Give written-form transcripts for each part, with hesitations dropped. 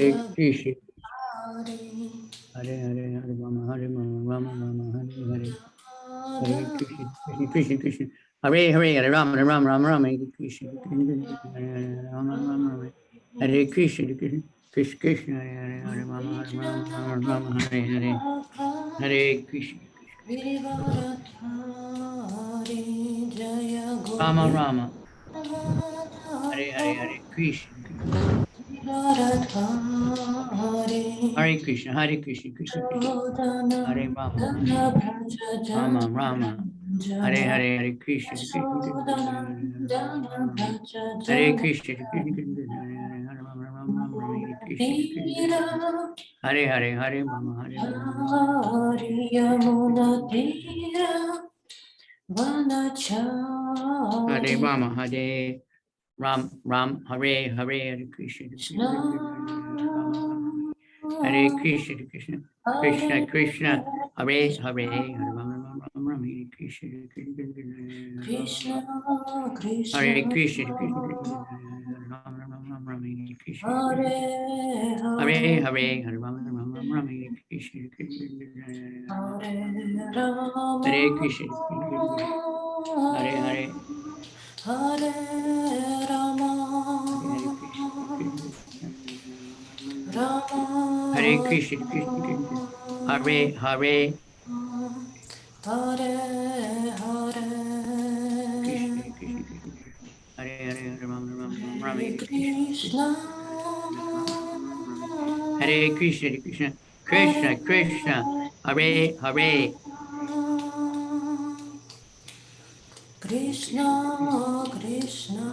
Krishna, Hare Hare, Hare Rama, Rama Rama, Hare Hare, Hare Krishna, Krishna Krishna, Hare Hare, Hare Rama, Rama Rama, Hare Krishna, Rama Rama, Hare Krishna, Krishna Krishna, Hare Hare, Hare Rama, Rama, Hare Hare, Hare Krishna, Rama Rama, Hare Hare, Hare Krishna, Hare Krishna, Hare Krishna, Krishna Krishna, Hare Rama, Rama Rama, Hare Hare, Hare Krishna, Krishna Hare Krishna, Hare Hare, Hare Rama, Hare Hare Rama, Hare Ram, Hare Hare, Hare Krishna, Hare Krishna, Krishna Krishna, Krishna Hare Hare, Hare Rama, Hare Krishna, Hare Krishna, Krishna Hare Hare, Hare Rama, Hare Krishna, Hare Krishna, Hare Hare, Hare Rama, Hare Krishna, Krishna Krishna, Hare Hare, Hare Hare, Krishna Krishna Krishna, Hare Hare, Hare Rama, Hare Krishna, Hare Krishna, Krishna Krishna Krishna, Hare Hare, Krishna Krishna,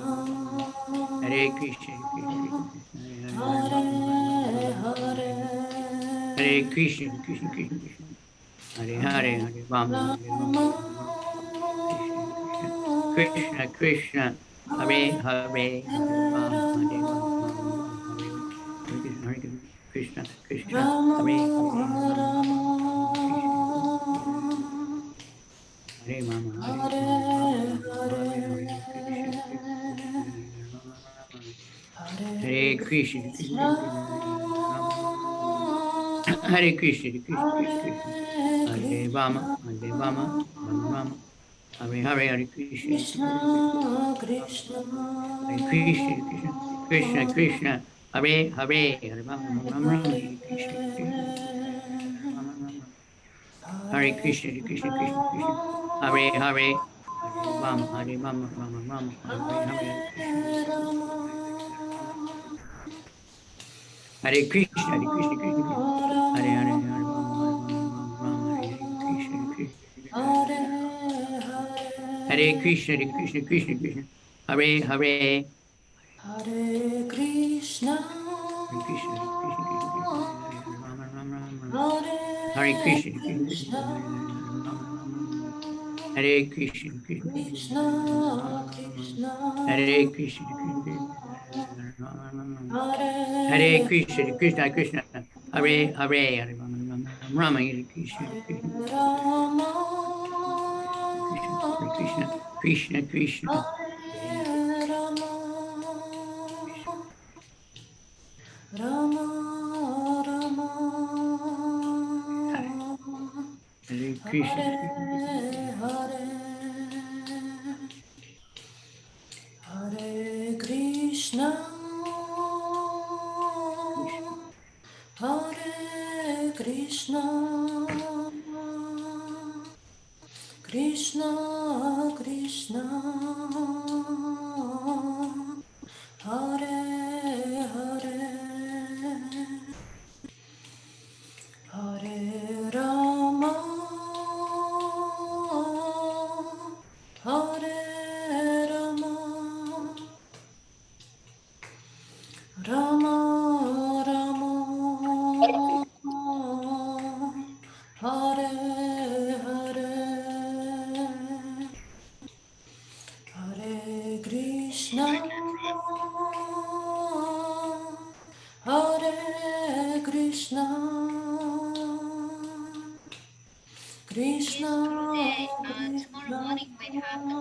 Hare Krishna, Krishna Krishna, Hare Hare, Hare Krishna, Krishna Krishna, Hare Hare, Hare Rama, Krishna Krishna, Hare Hare, Hare Rama, Hare Krishna Krishna, Hare Hare Rama, Hare Hare Krishna, Hare Krishna, Krishna Krishna, Hare Rama, Hare Rama, Rama Hare Hare, Hare Krishna, Krishna, Hare Krishna, Krishna Krishna, Hare Hare, Hare Rama, Hare Krishna, Hare Krishna, Krishna Krishna, Hare Hare, Hare Rama, Hare Rama, Rama Hare Hare, Hare Krishna, Hare Krishna, Krishna Krishna, Hare Hare, Hare Rama, Hare Krishna, Hare Krishna, Hare Krishna, Krishna Krishna, Hare Hare, Hare Krishna, Hare Krishna, Krishna Krishna, Hare Hare Krishna, Krishna, Hare Krishna, Krishna Krishna, Hare Krishna, Hare Hare Krishna, Krishna Krishna, Hare Hare, Hare Rama, Hare Krishna, Rama, Hare Krishna, Krishna Krishna, Hare Rama, Rama Rama, Hare Krishna, Hare Hare Krishna, Hare Krishna, Krishna Krishna, Hare Hare, Hare Rama, Hare Rama, Rama Rama, Hare Hare, Hare Krishna, Hare Krishna, Krishna Tomorrow morning might have the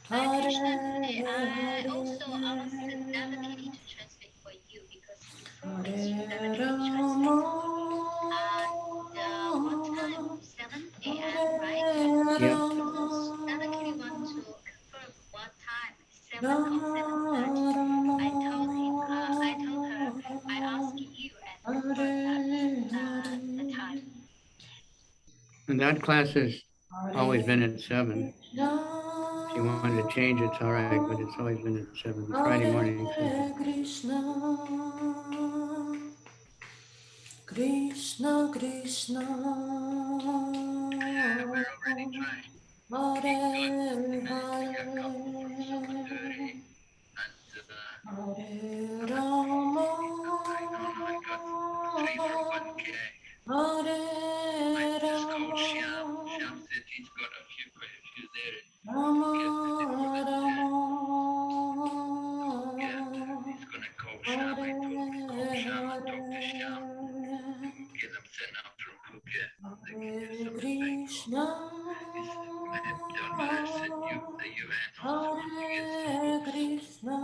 Hare Hare Krishna, today I Hare, also asked Navakini to translate for you. Rama. What time? 7 a.m., right? Yep. Nana, can you want to confirm what time? 7 or 7:30? I told her I asked you and confirmed that the time. And that class has always been at 7. If you wanted to change, it's all right, but it's always been at 7, the Friday morning. Hare Krishna, Krishna Krishna, Yeah, we're already trying. Hare Hare Rama, Hare Rama, Rama Rama, Hare Hare Krishna, Hare Krishna,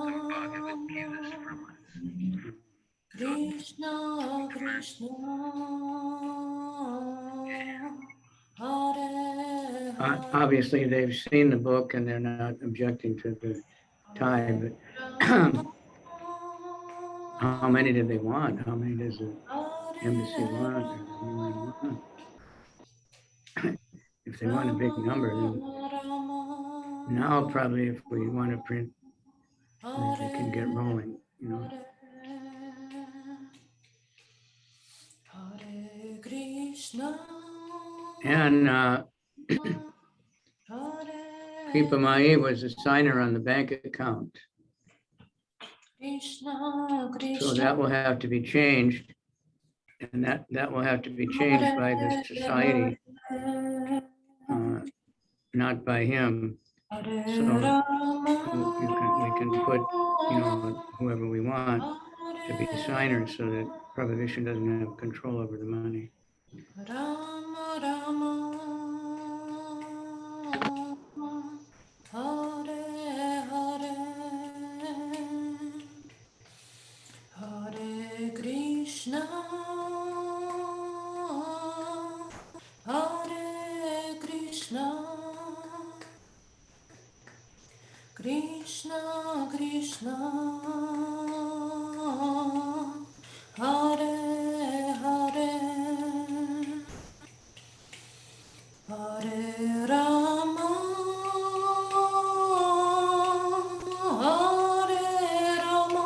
Krishna Krishna, Hare Hare. Obviously, they've seen the book and they're not objecting to the time, but how many did they want? How many does the embassy want? If they want a big number, then now probably if we want to print, we can get rolling, you know. Hare Krishna. And Kripamai was a signer on the bank account. Krishna, Krishna. So that will have to be changed. And that will have to be changed by the society, not by him. So we can put, you know, whoever we want to be signers so that Prohibition doesn't have control over the money. Rama Rama, Hare Hare, Hare Krishna, Hare Krishna, Krishna Krishna, Hare Hare, Hare Rama, Hare Rama,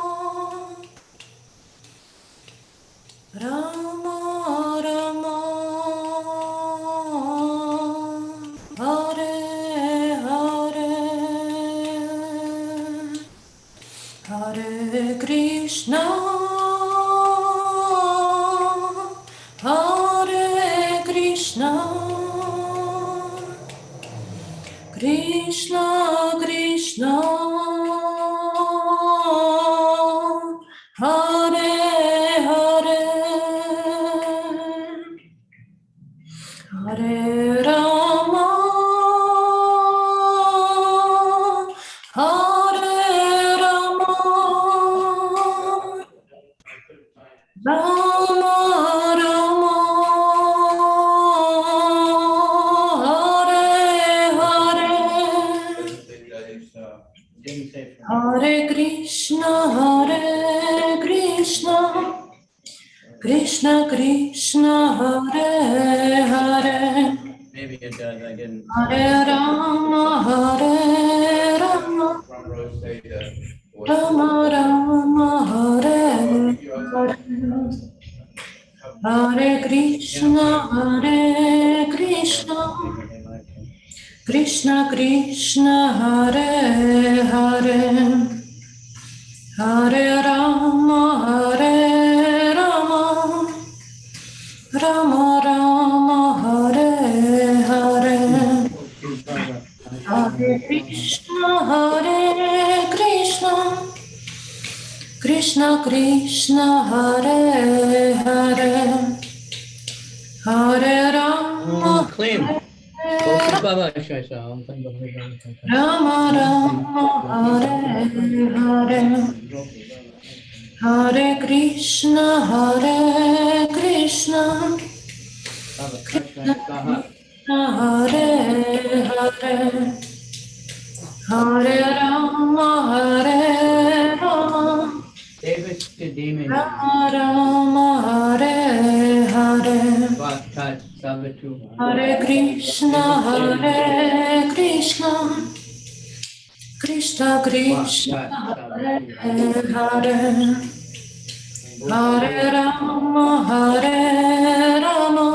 Rama Rama, Hare Hare, Hare Krishna, Hare Krishna, Krishna Krishna, Hare Hare, Hare Rama, Hare Rama, Rama Rama, Hare Hare, Hare Krishna, Hare Krishna, Krishna Krishna, Hare Hare, Maybe it does, I didn't. Hare Rama, Hare Rama, Rama Rama, Hare Hare, Hare Krishna, Hare Krishna, Krishna Krishna, Hare Hare, Hare Rama, Hare Rama, Rama Rama, Hare Hare, Hare Krishna, Hare Krishna, Krishna Krishna, Hare Hare, Hare Rama, Clean. Baba Shai Sam. Rama Rama, Hare Hare, Hare Krishna, Hare Krishna, Krishna Krishna, Hare Hare, Hare Rama, Hare Rama, Rama Rama, Hare Hare, Hare Krishna, Hare Krishna, Krishna Krishna, Hare Hare, Hare Rama, Hare Rama,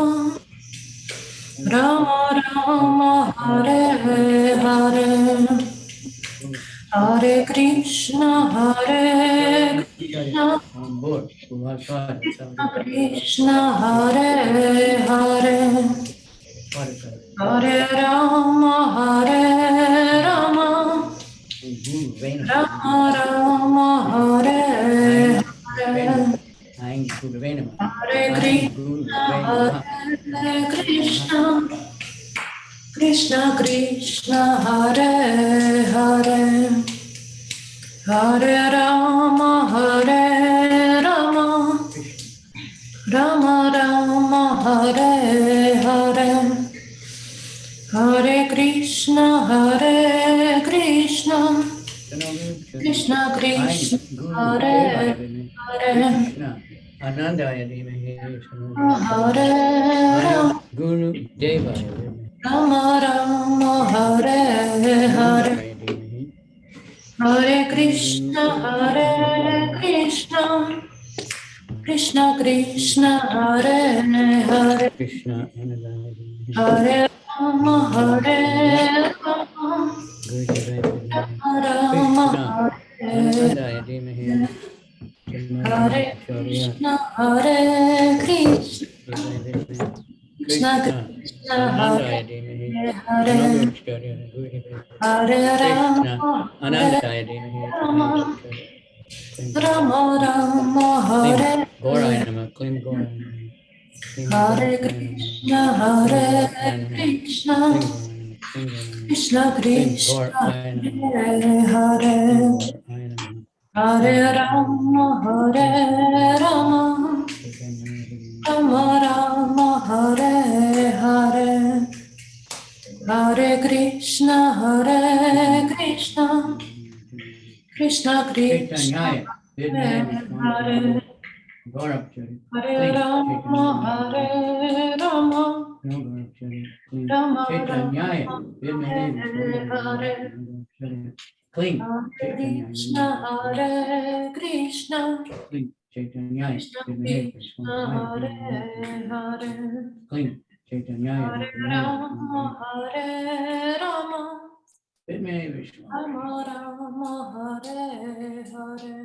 Rama Rama, Hare Hare, Hare Krishna, Hare Krishna, Krishna Hare Hare, Hare Rama, Hare Rama, Rama Rama, Hare Hare, Hare Krishna, Hare Krishna, Krishna Krishna, Hare Hare, Hare Rama, Hare Rama, Rama Rama, Hare Hare, Hare Krishna, Hare Krishna, Krishna Krishna, Hare Hare, Hare Rama, Guru Deva Rama Rama, Hare Hare, Hare Krishna, Hare Krishna, Krishna Krishna, Hare Hare, Krishna Hare Rama, Hare Rama, Rama Hare, Hare Krishna, Hare Krishna, Krishna Krishna, Hare Hare, Hare Rama, Hare Rama, Rama Rama, Hare Hare Krishna, Hare Krishna, Krishna Krishna, Hare Hare, Hare Rama, Hare Rama, Rama Rama, Hare Hare, Hare Krishna, Hare Krishna, Krishna Krishna, Hare Hare, Hare Rama, Hare Rama, Rama Rama, Hare Hare, Hare Krishna, Hare Krishna, Krishna Krishna, Hare Hare, Hare Rama, Hare Rama, Rama Rama, Hare Hare,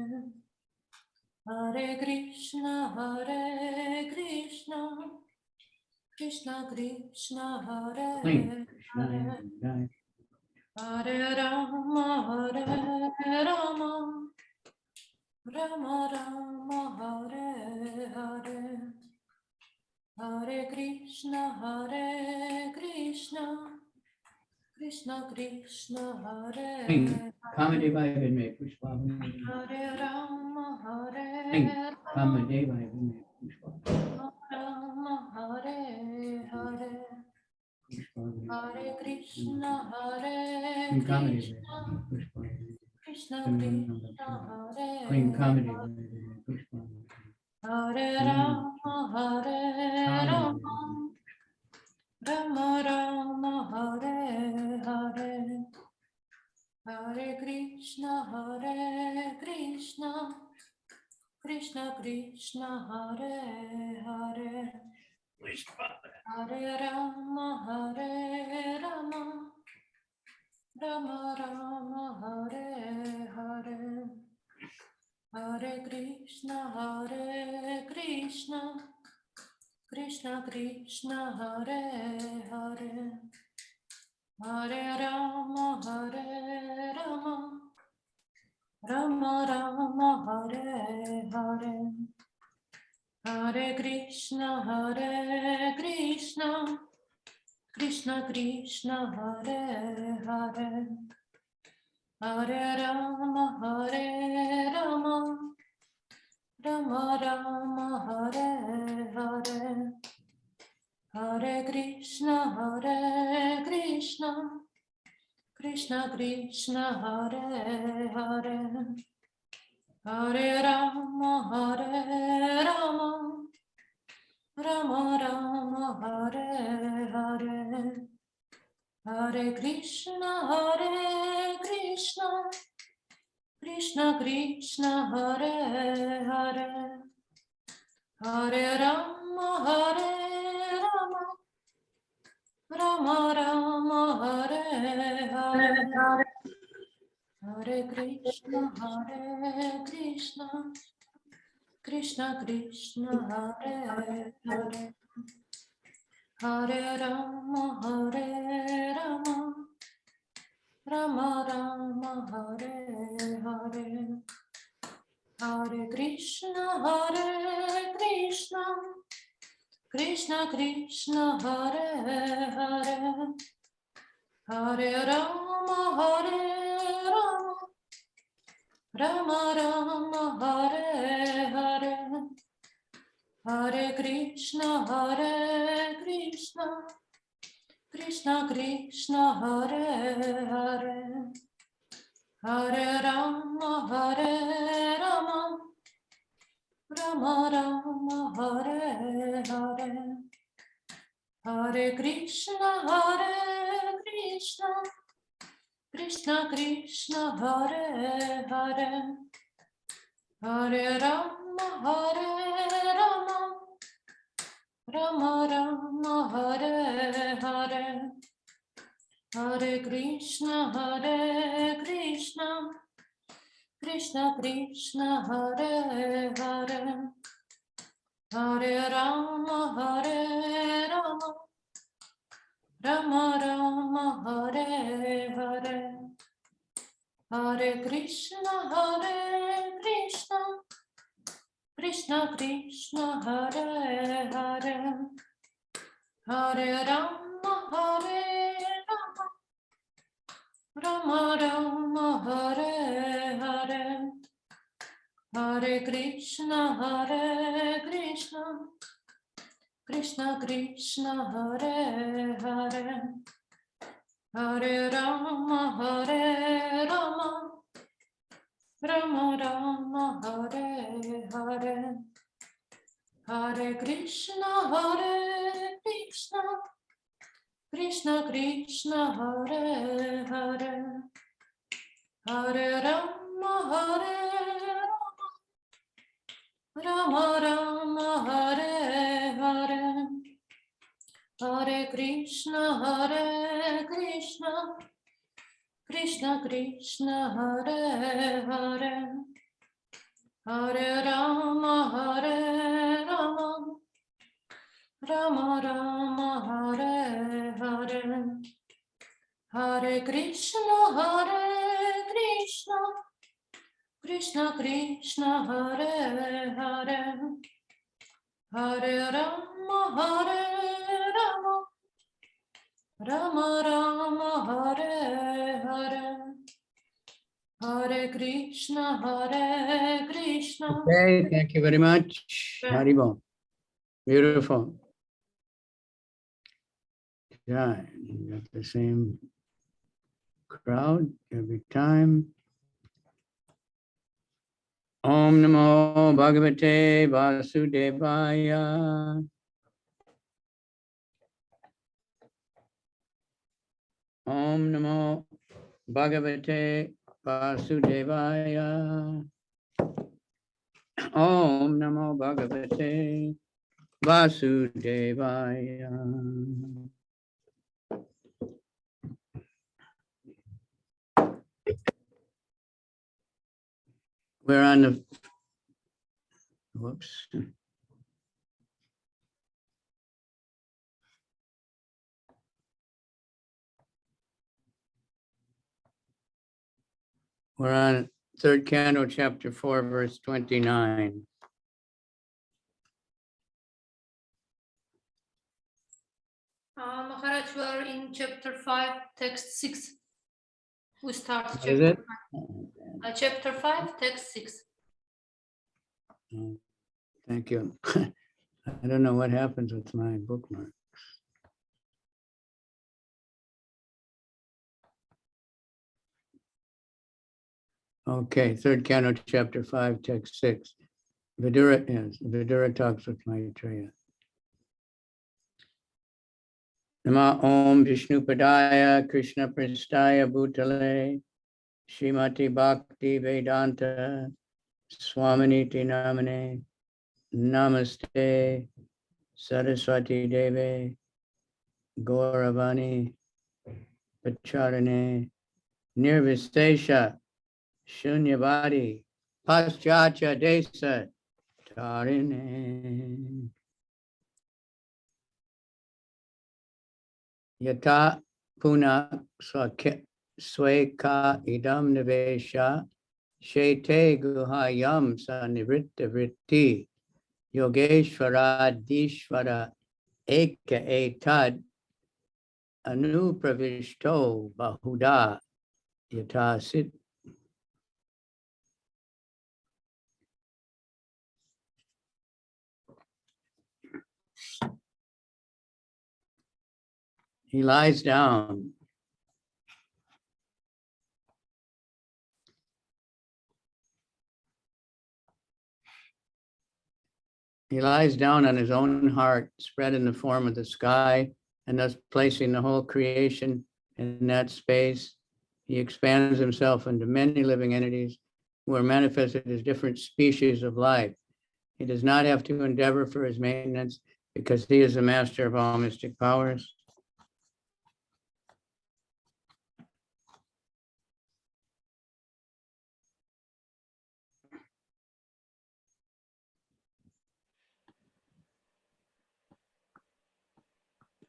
Hare Krishna, Hare Krishna, Krishna Krishna, Hare Hare, Hare Rama, Hare Rama, Rama Rama, Hare Hare, Hare Krishna, Hare Krishna, Krishna Krishna, Hare Hare Rama, Hare Rama, Rama Hare Hare, Hare Krishna, Hare Krishna, Krishna Krishna, Hare Hare, Hare Rama, Hare Rama, Rama Rama, Hare Hare, Hare Krishna, Hare Krishna, Krishna Krishna, Hare Hare, Hare Rama, Hare Rama, Rama Rama, Hare Hare, Hare Krishna, Hare Krishna, Krishna Krishna, Hare Hare, Hare Rama, Hare Rama, Rama Rama, Hare Hare, Hare Krishna, Hare Krishna, Krishna Krishna, Hare Hare, Hare Rama, Hare Rama, Rama Rama Hare Hare Hare Krishna Krishna Krishna Hare Hare Hare Rama Rama Rama Hare Hare Hare Krishna Krishna Krishna Hare Hare Hare Rama Rama Rama Hare Hare Hare Krishna Krishna Krishna Hare Hare Hare Rama Rama Rama Hare Hare Hare Krishna Krishna Krishna Hare Hare Hare Rama Rama Hare Hare Hare Krishna Krishna Krishna Hare Hare Hare Rama Rama Hare Hare Hare Krishna Krishna Krishna Hare Hare Hare Rama Rama Hare Hare Hare Krishna Krishna Krishna Hare Hare Hare Rama Rama Hare Hare Hare Krishna Krishna Krishna Hare Hare Hare Rama Rama Hare Hare Hare Krishna Krishna Krishna Hare Hare Hare Rama Rama Hare Hare Hare Krishna Krishna Hare Hare Hare Rama Rama Hare Hare Hare Krishna Krishna Hare Hare Hare Rama Rama Hare Hare Hare Krishna Krishna Hare Hare Hare Rama Rama Hare Hare Hare Krishna Okay, thank you very much. Haribol. Beautiful. Yeah, you got the same crowd every time. Om Namo Bhagavate Vasudevaya. Om Namo Bhagavate Vasudevaya. Om Namo Bhagavate Vasudevaya. We're on the, whoops. We're on third canto, chapter 4, verse 29. Maharaj, we are in chapter 5, text 6. We start What is it? chapter 5, text 6. Thank you. I don't know what happens with my bookmark. Okay, third canto, chapter 5, text 6. Vidura, yes, Vidura talks with Maitreya. Nama Om Vishnupadaya Krishna Pristaya Bhutale Srimati Bhakti Vedanta Swaminiti Namane Namaste Saraswati Deve Gauravani Pacharane Nirvisesha Shunyavadi Paschatya Desa Tarine Yata Puna Sweka Idam Nivesha Shete Guhayam Sanivritta Vritti Yogeshwara Dishwara Eka Etad Anupravishto Bahuda Yatasit. He lies down. He lies down on his own heart, spread in the form of the sky, and thus placing the whole creation in that space. He expands himself into many living entities who are manifested as different species of life. He does not have to endeavor for his maintenance because he is the master of all mystic powers.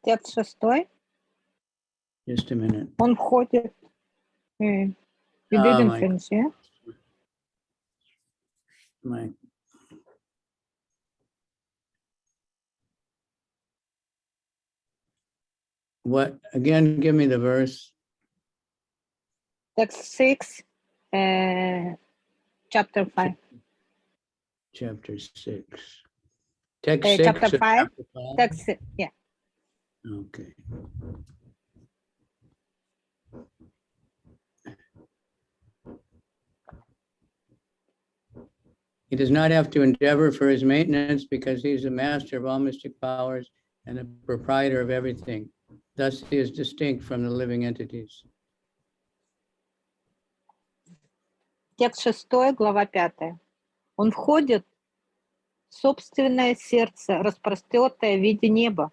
Текст 6. Just a minute. Он входит. You Oh, didn't my- finish, yeah? What, again, give me the verse. Text 6, chapter 5. Chapter 6. Text 6. Chapter or 5. chapter 5? Text 6, yeah. Okay. He does not have to endeavor for his maintenance because he is the master of all mystic powers and the proprietor of everything. Thus, he is distinct from the living entities. Текст 6, глава 5. Он входит в собственное сердце, распростертое в виде неба,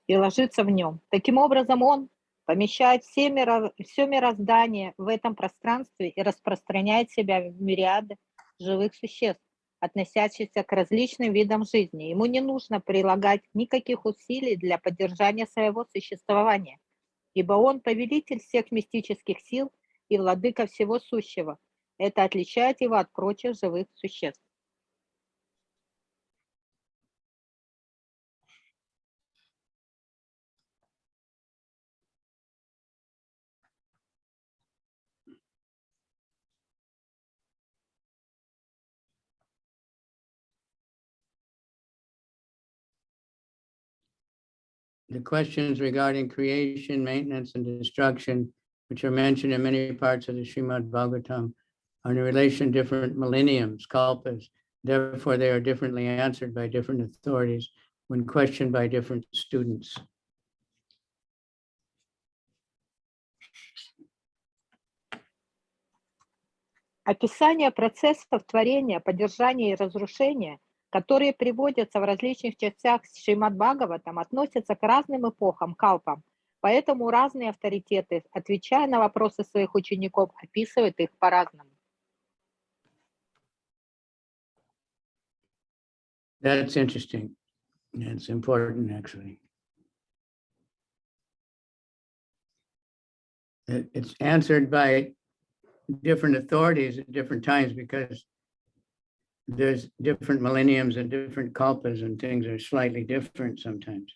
и ложится в нем. Таким образом, он помещает все мироздание в этом пространстве и распространяет себя в мириады живых существ, относящихся к различным видам жизни. Ему не нужно прилагать никаких усилий для поддержания своего существования, ибо он повелитель всех мистических сил и владыка всего сущего. Это отличает его от прочих живых существ. The questions regarding creation, maintenance, and destruction, which are mentioned in many parts of the Srimad Bhagavatam, are in relation to different millenniums, kalpas. Therefore, they are differently answered by different authorities when questioned by different students. Описание процессов творения, поддержания и разрушения, которые приводятся в различных частях Шримад Бхагаватам, относятся к разным эпохам, калпам. Поэтому разные авторитеты, отвечая на вопросы своих учеников, описывают их по-разному. That's interesting. It's important, actually. It's answered by different authorities at different times because there's different millenniums and different kalpas and things are slightly different sometimes.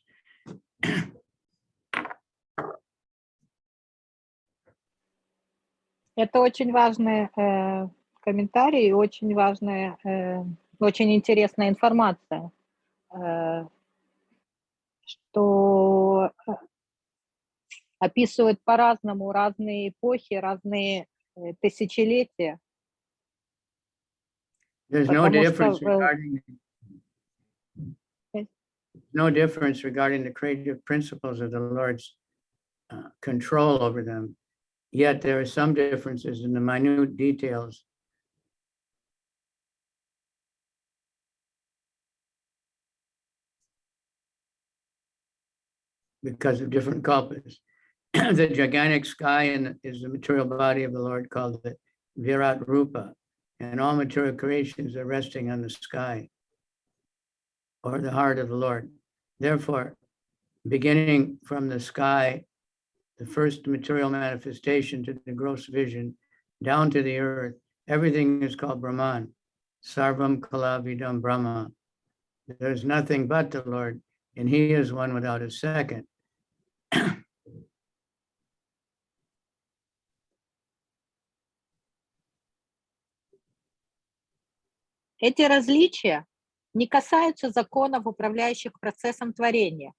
Это очень важный комментарий, очень важная очень интересная информация, что описывают по-разному разные эпохи, разные тысячелетия. There's no Потому difference что regarding the creative principles of the Lord's control over them. Yet there are some differences in the minute details. Because of different kalpas. The gigantic sky is the material body of the Lord, called the Virat Rupa, and all material creations are resting on the sky or the heart of the Lord. Therefore, beginning from the sky, the first material manifestation to the gross vision, down to the earth, everything is called Brahman. Sarvam Kalavidam Brahma. There's nothing but the Lord, and he is one without a second. эти различия не касаются законов, управляющих процессом творения,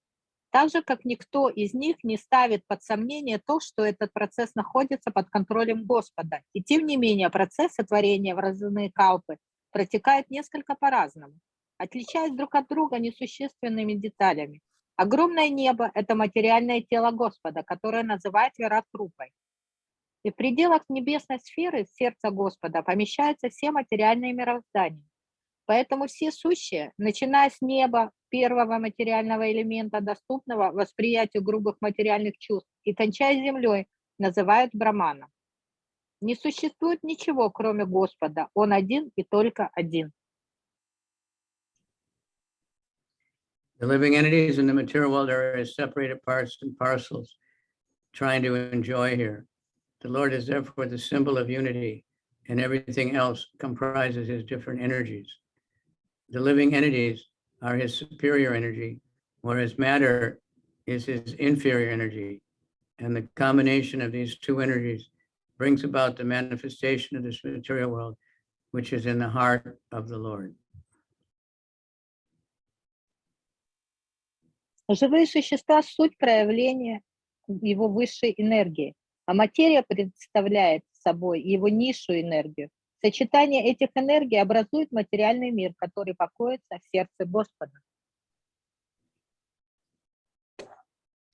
так же, как никто из них не ставит под сомнение то, что этот процесс находится под контролем Господа. И тем не менее, процессы творения в разные калпы протекают несколько по-разному, отличаясь друг от друга несущественными деталями. Огромное небо – это материальное тело Господа, которое называют Вират-рупой. И в пределах небесной сферы сердца Господа помещаются все материальные мироздания. Поэтому все сущие, начиная с неба, первого материального элемента, доступного восприятию грубых материальных чувств, и кончая землей, называют Браманом. Не существует ничего, кроме Господа. Он один и только один. The living entities in the material world are as separated parts and parcels trying to enjoy here. The Lord is therefore the symbol of unity, and everything else comprises his different energies. The living entities are his superior energy, whereas matter is his inferior energy. And the combination of these two energies brings about the manifestation of this material world, which is in the heart of the Lord. Живые существа – суть проявления его высшей энергии, а материя представляет собой его низшую энергию. Сочетание этих энергий образует материальный мир, который покоится в сердце Господа.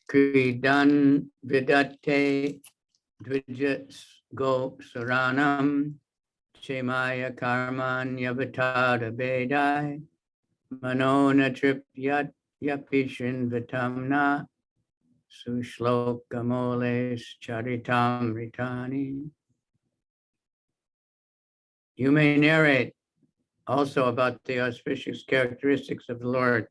Kridan vidate dvijas go saranam chemaya karman yavatada bedai manona tripyat yapishin vitamna sushlokamoles charitam ritani. You may narrate also about the auspicious characteristics of the Lord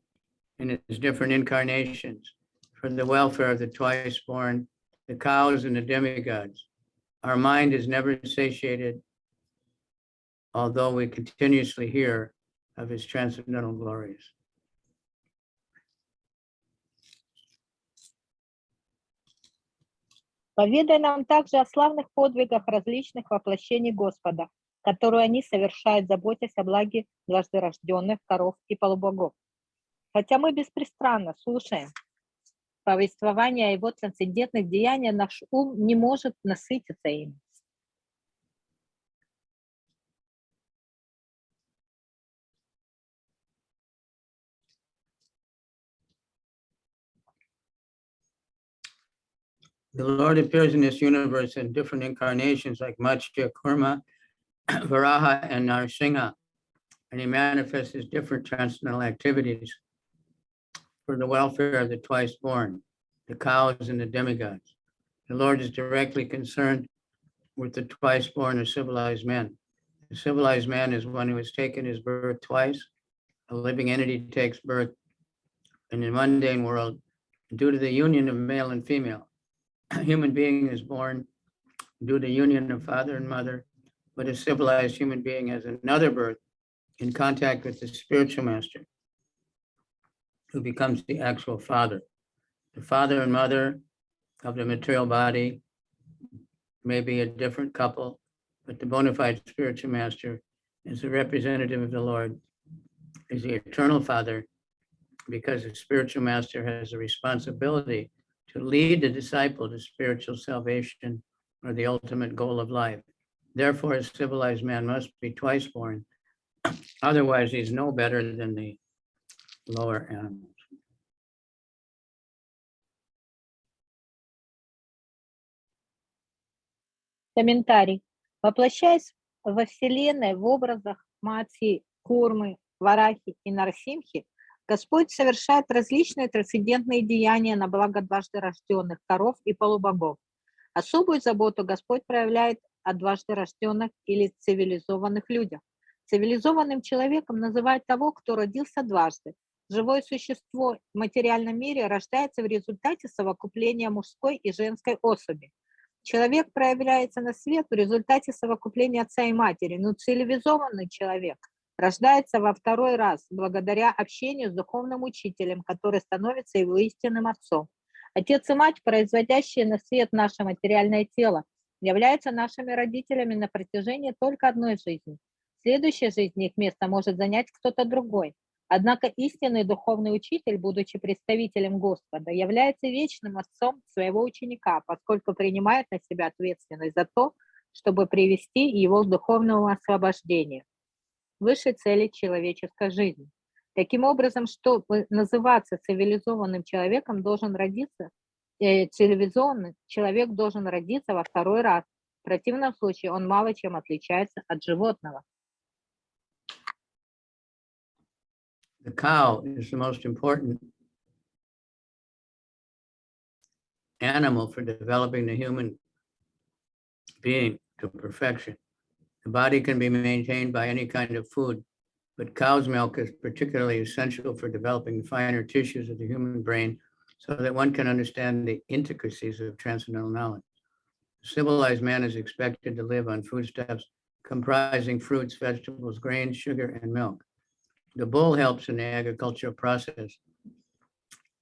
in his different incarnations for the welfare of the twice born, the cows and the demigods. Our mind is never satiated, although we continuously hear of his transcendental glories. Поведай нам также о славных подвигах различных воплощений Господа, которые они совершают, заботясь о благе дважды рожденных коров и полубогов. Хотя мы беспрестанно слушаем повествование о его трансцендентных деяниях, наш ум не может насытиться ими. The Lord appears in this universe in different incarnations like Matsya, Kurma, Varaha, and Narsingha, and he manifests his different transcendental activities for the welfare of the twice born, the cows and the demigods. The Lord is directly concerned with the twice born or civilized men. The civilized man is one who has taken his birth twice. A living entity takes birth in the mundane world due to the union of male and female. A human being is born due to union of father and mother, but a civilized human being has another birth in contact with the spiritual master, who becomes the actual father. The father and mother of the material body may be a different couple, but the bona fide spiritual master is the representative of the Lord is the eternal Father, because the spiritual master has a responsibility to lead the disciple to spiritual salvation or the ultimate goal of life. Therefore, a civilized man must be twice born. Otherwise, he's no better than the lower animals. Комментарий. Воплощаясь во Вселенной в образах Матхи, Курмы, Варахи и Нарсимхи, Господь совершает различные трансцендентные деяния на благо дважды рожденных коров и полубогов. Особую заботу Господь проявляет о дважды рожденных или цивилизованных людях. Цивилизованным человеком называют того, кто родился дважды. Живое существо в материальном мире рождается в результате совокупления мужской и женской особи. Человек проявляется на свет в результате совокупления отца и матери, но цивилизованный человек рождается во второй раз благодаря общению с духовным учителем, который становится его истинным отцом. Отец и мать, производящие на свет наше материальное тело, являются нашими родителями на протяжении только одной жизни. В следующей жизни их место может занять кто-то другой. Однако истинный духовный учитель, будучи представителем Господа, является вечным отцом своего ученика, поскольку принимает на себя ответственность за то, чтобы привести его к духовному освобождению, высшей цели человеческой жизни. Таким образом, чтобы называться цивилизованным человеком, цивилизованный человек должен родиться во второй раз. В противном случае он мало чем отличается от животного. The cow is the most important animal for developing the human being to perfection. The body can be maintained by any kind of food, but cow's milk is particularly essential for developing the finer tissues of the human brain so that one can understand the intricacies of transcendental knowledge. The civilized man is expected to live on foodstuffs comprising fruits, vegetables, grains, sugar, and milk. The bull helps in the agricultural process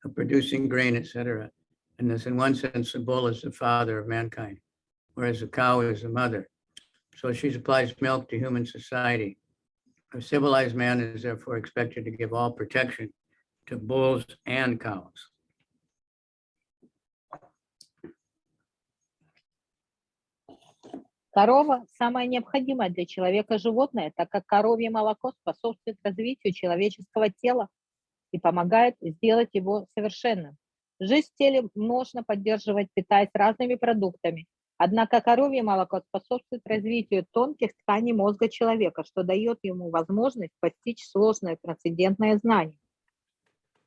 of producing grain, etc. And thus, in one sense, the bull is the father of mankind, whereas the cow is the mother. So she supplies milk to human society. A civilized man is therefore expected to give all protection to bulls and cows. Корова – самое необходимое для человека животное, так как коровье молоко способствует развитию человеческого тела и помогает сделать его совершенным. Жизнь в теле можно поддерживать, питаясь разными продуктами. Однако коровье молоко способствует развитию тонких тканей мозга человека, что дает ему возможность постичь сложное трансцендентное знание.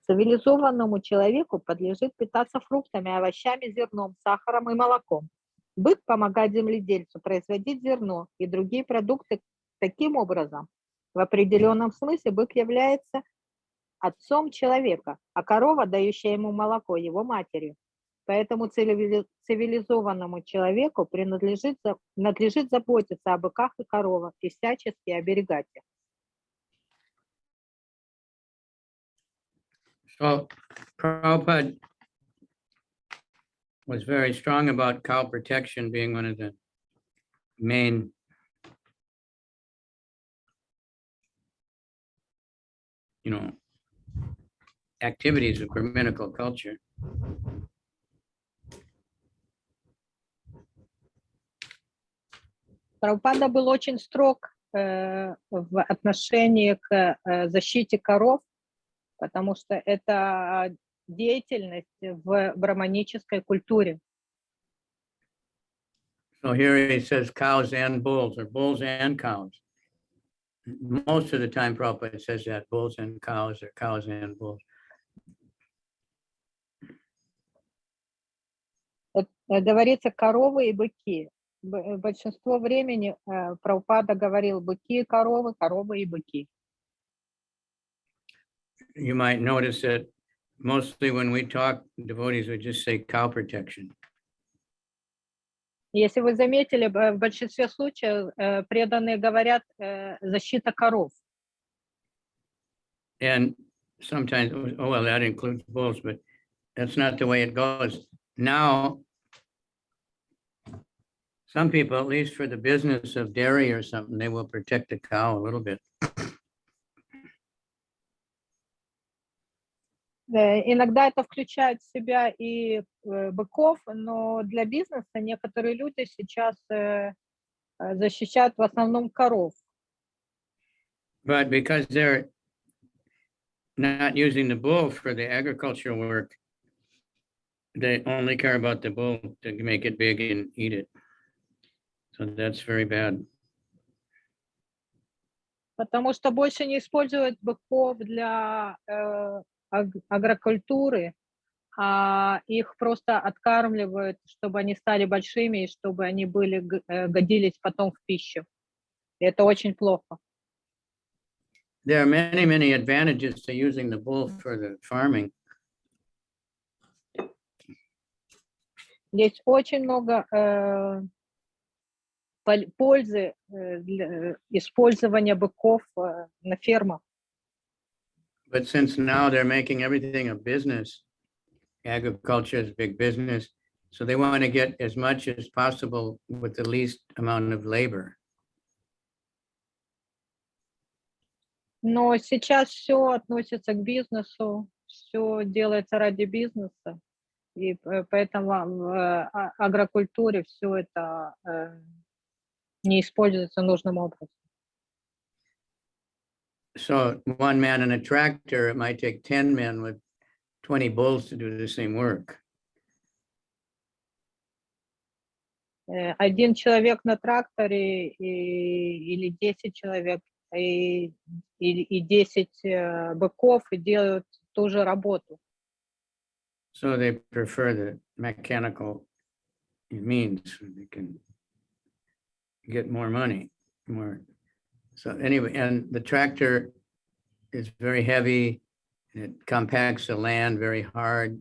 Цивилизованному человеку подлежит питаться фруктами, овощами, зерном, сахаром и молоком. Бык помогает земледельцу производить зерно и другие продукты. Таким образом, в определенном смысле бык является отцом человека, а корова, дающая ему молоко, его матерью. Поэтому цивилизованному человеку надлежит заботиться о быках и коровах и всячески оберегать их. So Prabhupada was very strong about cow protection being one of the main activities of Brahminical culture. Прабхупада был очень строг в отношении к защите коров, потому что это деятельность в браманической культуре. So here he says cows and bulls, or bulls and cows. Most of the time Prabhupada says that, bulls and cows, or cows and bulls. Говорится коровы и быки. Большинство времени Прабхупада говорил быки и коровы, коровы и быки. You might notice that mostly when we talk, devotees would just say cow protection. Если вы заметили, в большинстве случаев преданные говорят защита коров. And sometimes, oh, well, that includes bulls, but that's not the way it goes. Now, some people, at least for the business of dairy or something, they will protect the cow a little bit. Иногда это включает в себя и быков, но для бизнеса некоторые люди сейчас защищают в основном коров. But because they're not using the bull for the agricultural work, they only care about the bull to make it big and eat it. So that's very bad. Потому что больше не используют быков для агрокультуры, а их просто откармливают, чтобы они стали большими и чтобы они были, годились потом в пищу. И это очень плохо. There are many, many advantages to using the bull for the farming. Есть очень много пользы для использования быков на фермах. But since now they're making everything a business, agriculture is a big business, so they want to get as much as possible with the least amount of labor. Но сейчас все относится к бизнесу, все делается ради бизнеса, и поэтому в агрокультуре все это не используется нужным образом. So one man in a tractor, it might take 10 men with 20 bulls to do the same work. Один человек на тракторе или 10 человек, и 10 быков и делают ту же работу. So they prefer the mechanical means. They can get more money, more. So anyway, and the tractor is very heavy. It compacts the land very hard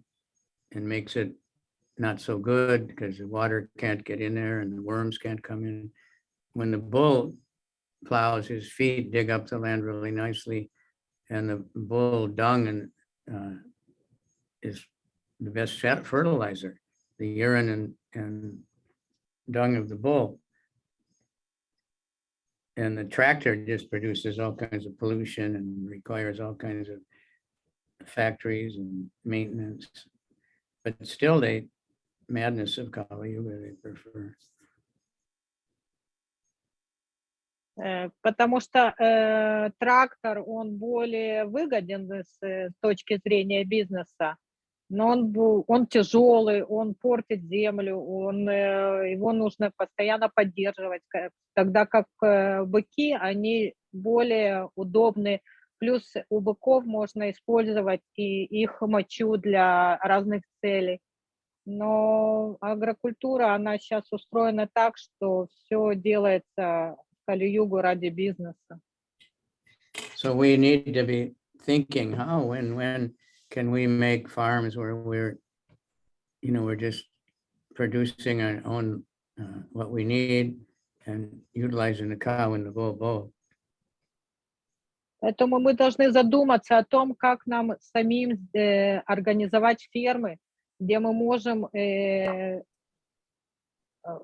and makes it not so good because the water can't get in there and the worms can't come in. When the bull plows, his feet dig up the land really nicely, and the bull dung is the best fertilizer, the urine and dung of the bull. And the tractor just produces all kinds of pollution and requires all kinds of factories and maintenance. But still, madness of Kali Yuga, they prefer. Потому что трактор, он более выгоден с точки зрения бизнеса, но он тяжелый, он портит землю, его нужно постоянно поддерживать, тогда как быки, они более удобны, плюс у быков можно использовать и их мочу для разных целей. Но агрокультура, она сейчас устроена так, что все делается Кали-югу ради бизнеса. So we need to be thinking how and when can we make farms where we're just producing our own what we need and utilizing the cow and the bull. Поэтому мы должны задуматься о том, как нам самим организовать фермы, где мы можем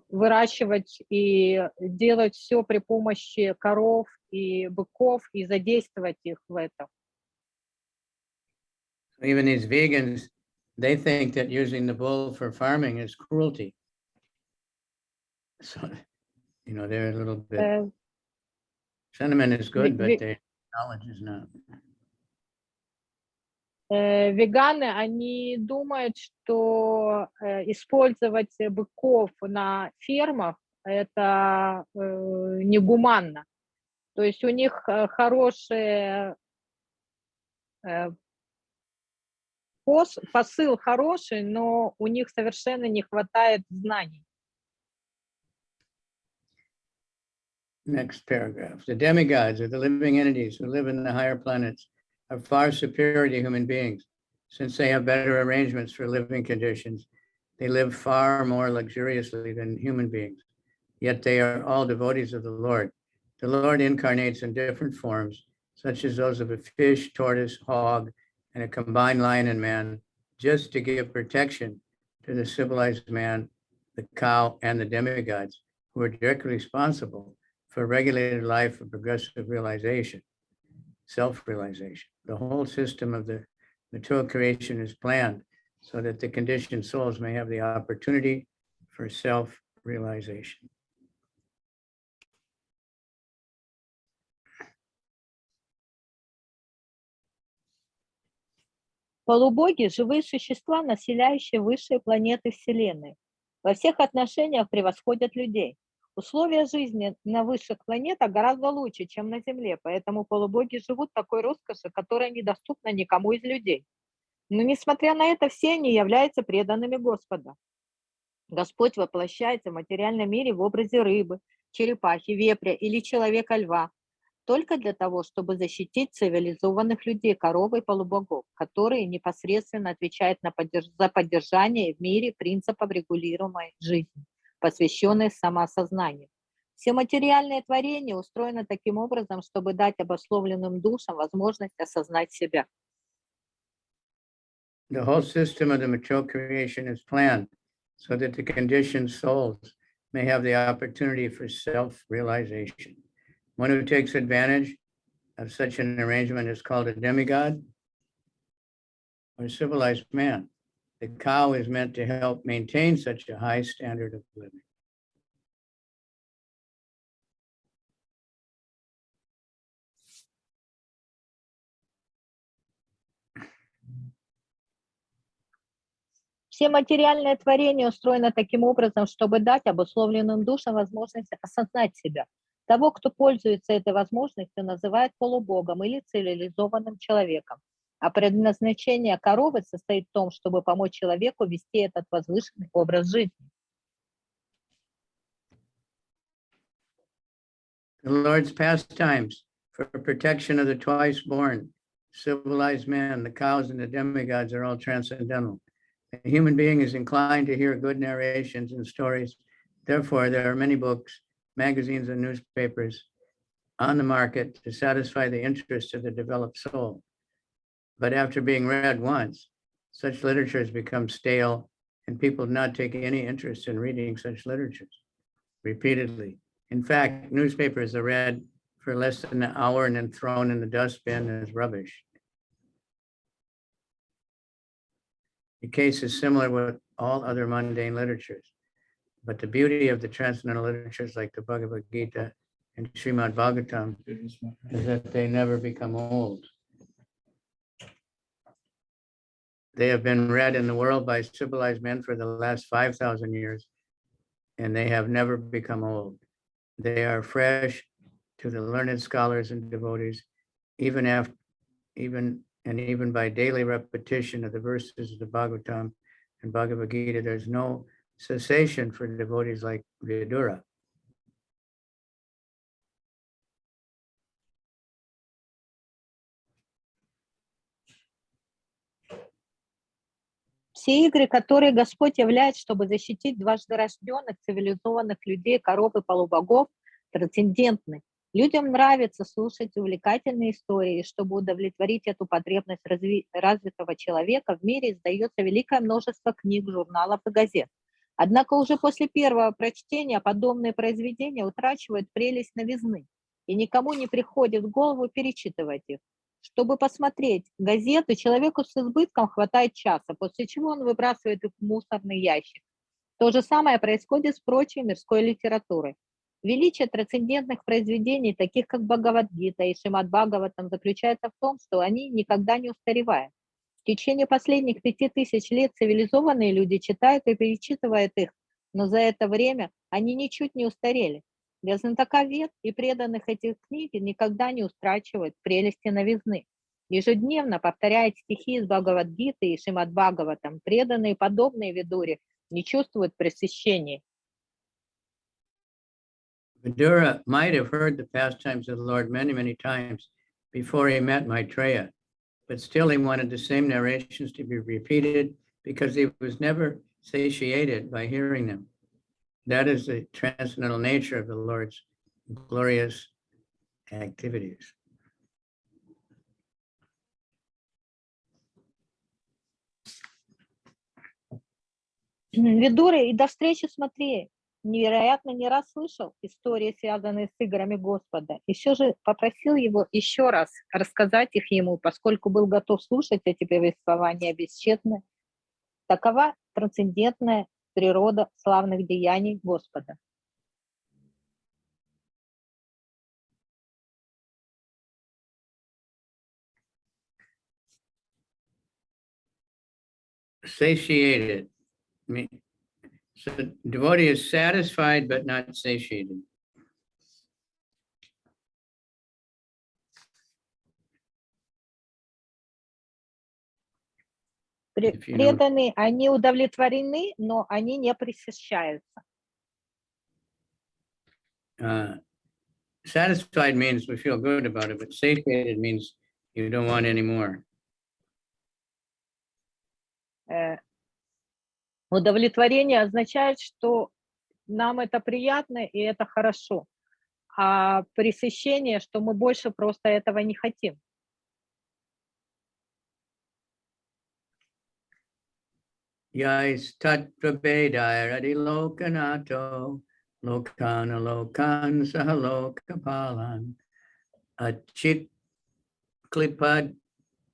выращивать и делать все при помощи коров и быков и задействовать их в этом. Even these vegans, they think that using the bull for farming is cruelty. So, they're a little bit, sentiment is good, but their knowledge is not. Веганы, они думают, что использовать быков на фермах это негуманно. То есть у них хороший посыл хороший, но у них совершенно не хватает знаний. Next paragraph. The demigods, or the living entities who live in the higher planets, are far superior to human beings. Since they have better arrangements for living conditions, they live far more luxuriously than human beings. Yet they are all devotees of the Lord. The Lord incarnates in different forms, such as those of a fish, tortoise, hog, and a combined lion and man, just to give protection to the civilized man, the cow, and the demigods, who are directly responsible for regulated life of progressive realization, self-realization. The whole system of the material creation is planned so that the conditioned souls may have the opportunity for self-realization. Полубоги – живые существа, населяющие высшие планеты Вселенной. Во всех отношениях превосходят людей. Условия жизни на высших планетах гораздо лучше, чем на Земле, поэтому полубоги живут в такой роскоши, которая недоступна никому из людей. Но несмотря на это, все они являются преданными Господа. Господь воплощается в материальном мире в образе рыбы, черепахи, вепря или человека-льва, только для того, чтобы защитить цивилизованных людей, коров и полубогов, которые непосредственно отвечают за поддержание в мире принципов регулируемой жизни, посвященной самоосознанию. Все материальные творения устроены таким образом, чтобы дать обусловленным душам возможность осознать себя. The whole system of the material creation is planned so that the conditioned souls may have the opportunity for self-realization. One who takes advantage of such an arrangement is called a demigod or civilized man. The cow is meant to help maintain such a high standard of living. Все материальные творения устроены таким образом, чтобы дать обусловленным душам возможность осознать себя. Того, кто пользуется этой возможностью, называют полубогом или цивилизованным человеком. А предназначение коровы состоит в том, чтобы помочь человеку вести этот возвышенный образ жизни. The Lord's pastimes for protection of the twice born, civilized man, the cows and the demigods are all transcendental. A human being is inclined to hear good narrations and stories. Therefore, there are many books, magazines, and newspapers on the market to satisfy the interests of the developed soul. But after being read once, such literatures become stale, and people do not take any interest in reading such literatures repeatedly. In fact, newspapers are read for less than an hour and then thrown in the dustbin as rubbish. The case is similar with all other mundane literatures, but the beauty of the transcendental literatures like the Bhagavad Gita and Srimad Bhagavatam is that they never become old. They have been read in the world by civilized men for the last 5,000 years, and they have never become old. They are fresh to the learned scholars and devotees, even by daily repetition of the verses of the Bhagavatam and Bhagavad Gita, there's no cessation for devotees like Vidura. Все игры, которые Господь являет, чтобы защитить дважды рожденных, цивилизованных людей, коров и полубогов, трансцендентны. Людям нравится слушать увлекательные истории, и чтобы удовлетворить эту потребность развитого человека, в мире издается великое множество книг, журналов и газет. Однако уже после первого прочтения подобные произведения утрачивают прелесть новизны, и никому не приходит в голову перечитывать их. Чтобы посмотреть газету, человеку с избытком хватает часа, после чего он выбрасывает их в мусорный ящик. То же самое происходит с прочей мирской литературой. Величие трансцендентных произведений, таких как Бхагавад-гита и Шримад Бхагаватам, заключается в том, что они никогда не устаревают. В течение последних 5000 лет цивилизованные люди читают и перечитывают их, но за это время они ничуть не устарели. Для знатока вед и преданных этих книг никогда не утрачивают прелести новизны. Ежедневно повторяют стихи из Бхагавад-гиты и Шримад Бхагаватам. Преданные, подобные Видуре, не чувствуют пресыщения. Vidura might have heard the pastimes of the Lord many, many times before he met Maitreya, but still he wanted the same narrations to be repeated because he was never satiated by hearing them. That is the transcendental nature of the Lord's glorious activities. Видуры, и до встречи с Майтреей. невероятно не раз слышал истории, связанные с играми Господа, и все же попросил его еще раз рассказать их ему, поскольку был готов слушать эти повествования бесчетно. Такова трансцендентная природа славных деяний Господа. Satiated. So devotee is satisfied but not satiated. Преданные, они удовлетворены, но они не пресыщаются. Satisfied means we feel good about it, but satiated means you don't want any more. Удовлетворение означает, что нам это приятно и это хорошо, а пресыщение, что мы больше просто этого не хотим. Yais tattva bedai radi lokanato lokana lokan sahaloka palan achit klipad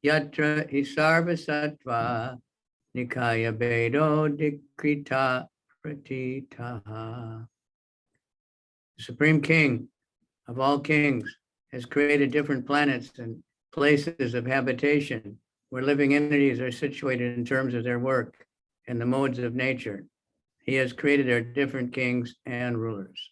yatra hisarva sattva nikaya bedo dikrita pratitaha. The Supreme King of all kings has created different planets and places of habitation where living entities are situated in terms of their work and the modes of nature. He has created our different kings and rulers.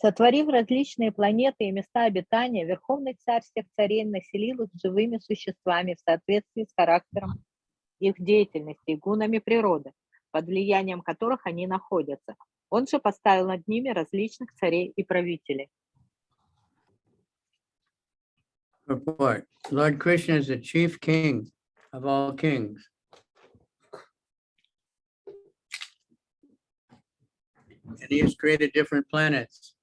Сотворив различные планеты и места обитания, Верховный Царь всех царей населил их живыми существами в соответствии с характером их деятельности и гунами природы, под влиянием которых они находятся. Он же поставил над ними различных царей и правителей. Report. Lord Krishna is the chief king of all kings. And he has created different planets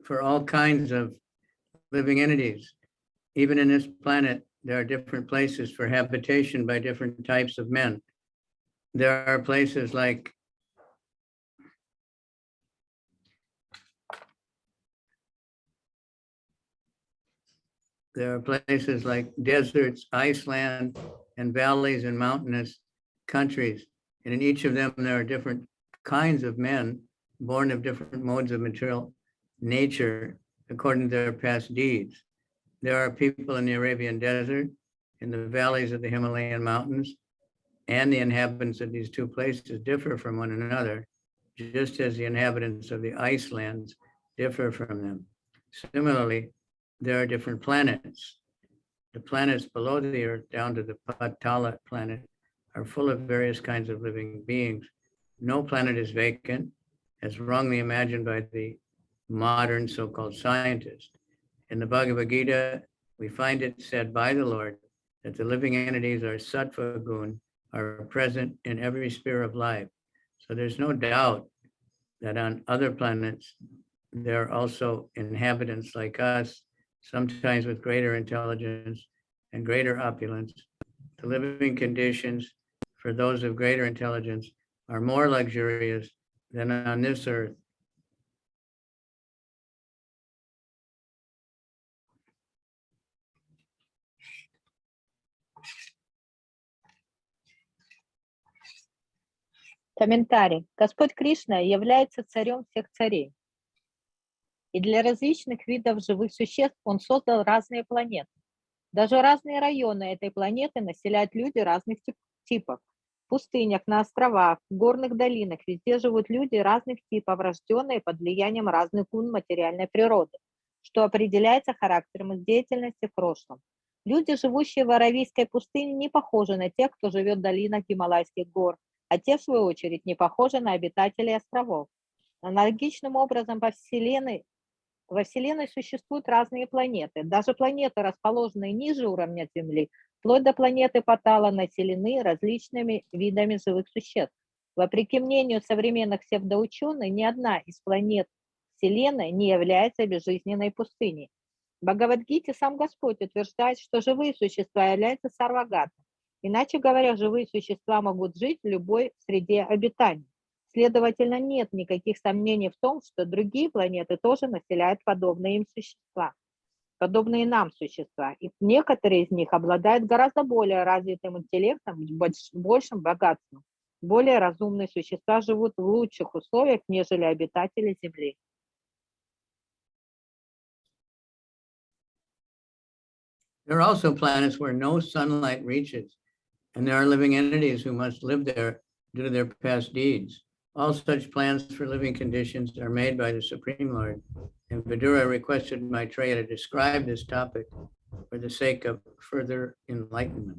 for all kinds of living entities. Even in this planet, there are different places for habitation by different types of men. There are places like deserts, Iceland, and valleys and mountainous countries. And in each of them, there are different kinds of men born of different modes of material nature according to their past deeds. There are people in the Arabian desert, in the valleys of the Himalayan mountains, and the inhabitants of these two places differ from one another, just as the inhabitants of the Icelands differ from them. Similarly, there are different planets. The planets below the earth, down to the Patala planet, are full of various kinds of living beings. No planet is vacant, as wrongly imagined by the modern so-called scientists. In the Bhagavad Gita, we find it said by the Lord that the living entities are sattva gun, are present in every sphere of life. So there's no doubt that on other planets, there are also inhabitants like us, sometimes with greater intelligence and greater opulence. The living conditions for those of greater intelligence are more luxurious than on this earth. Комментарий. Господь Кришна является царем всех царей. И для различных видов живых существ Он создал разные планеты. Даже разные районы этой планеты населяют люди разных типов. В пустынях, на островах, в горных долинах везде живут люди разных типов, рожденные под влиянием разных гун материальной природы, что определяется характером их деятельности в прошлом. Люди, живущие в Аравийской пустыне, не похожи на тех, кто живет в долинах Гималайских гор, а те, в свою очередь, не похожи на обитателей островов. Аналогичным образом во Вселенной существуют разные планеты. Даже планеты, расположенные ниже уровня Земли, вплоть до планеты Патала, населены различными видами живых существ. Вопреки мнению современных псевдоученых, ни одна из планет Вселенной не является безжизненной пустыней. В Бхагавад-гите сам Господь утверждает, что живые существа являются сарвагата, Иначе говоря, живые существа могут жить в любой среде обитания. Следовательно, нет никаких сомнений в том, что другие планеты тоже населяют подобные им существа, подобные нам существа. И некоторые из них обладают гораздо более развитым интеллектом, большим богатством. Более разумные существа живут в лучших условиях, нежели обитатели Земли. There are also planets where no sunlight reaches, and there are living entities who must live there due to their past deeds. All such plans for living conditions are made by the Supreme Lord, and Vidura requested Maitreya to describe this topic for the sake of further enlightenment.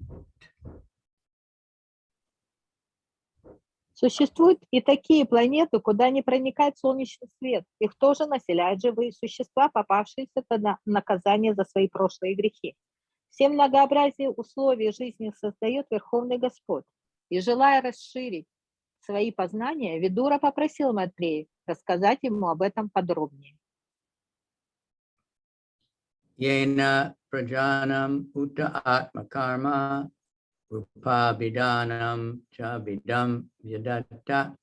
Существуют и такие планеты, куда не проникает солнечный свет. Их тоже населяют живые существа, попавшиеся под наказание за свои прошлые грехи. Все многообразие условий жизни создает Верховный Господь. И желая расширить свои познания, Видура попросил Майтрею рассказать ему об этом подробнее. Yena prajanam uta atma karma rupa bidanam cha bidam yadatta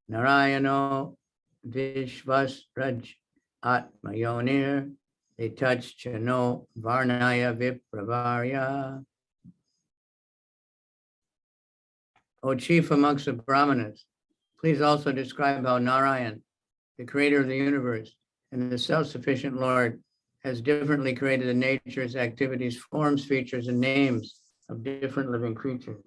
narayano vishvas raj atma yonir etach chano varnaya vipravarya. O chief amongst the Brahmanas, please also describe how Narayan, the creator of the universe and the self-sufficient Lord, has differently created the natures, activities, forms, features, and names of different living creatures.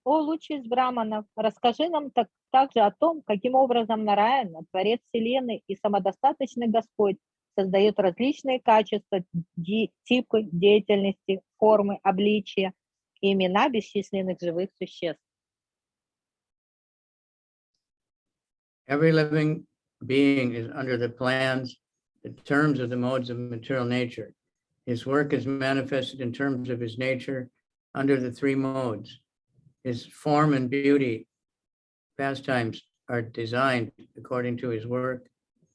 О, лучший из браманов, расскажи нам также о том, каким образом Нараяна, Творец Вселенной и самодостаточный Господь, создает различные качества, типы деятельности, формы, обличия и имена бесчисленных живых существ. Every living being is under the plans, the terms of the modes of material nature. His work is manifested in terms of his nature under the three modes. His form and beauty, pastimes are designed according to his work,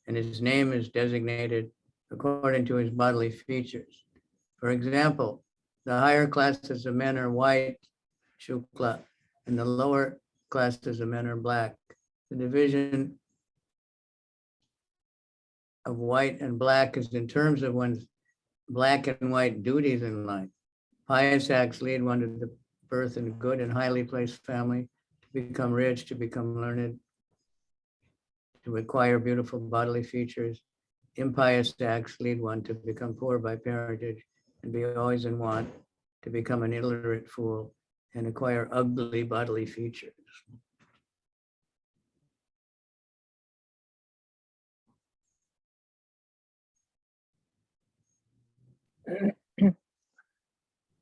and his name is designated according to his bodily features. For example, the higher classes of men are white, shukla, and the lower classes of men are black. The division of white and black is in terms of one's black and white duties in life. Pious acts lead one to the birth in good and highly placed family, to become rich, to become learned, to acquire beautiful bodily features. Impious acts lead one to become poor by parentage and be always in want, to become an illiterate fool and acquire ugly bodily features.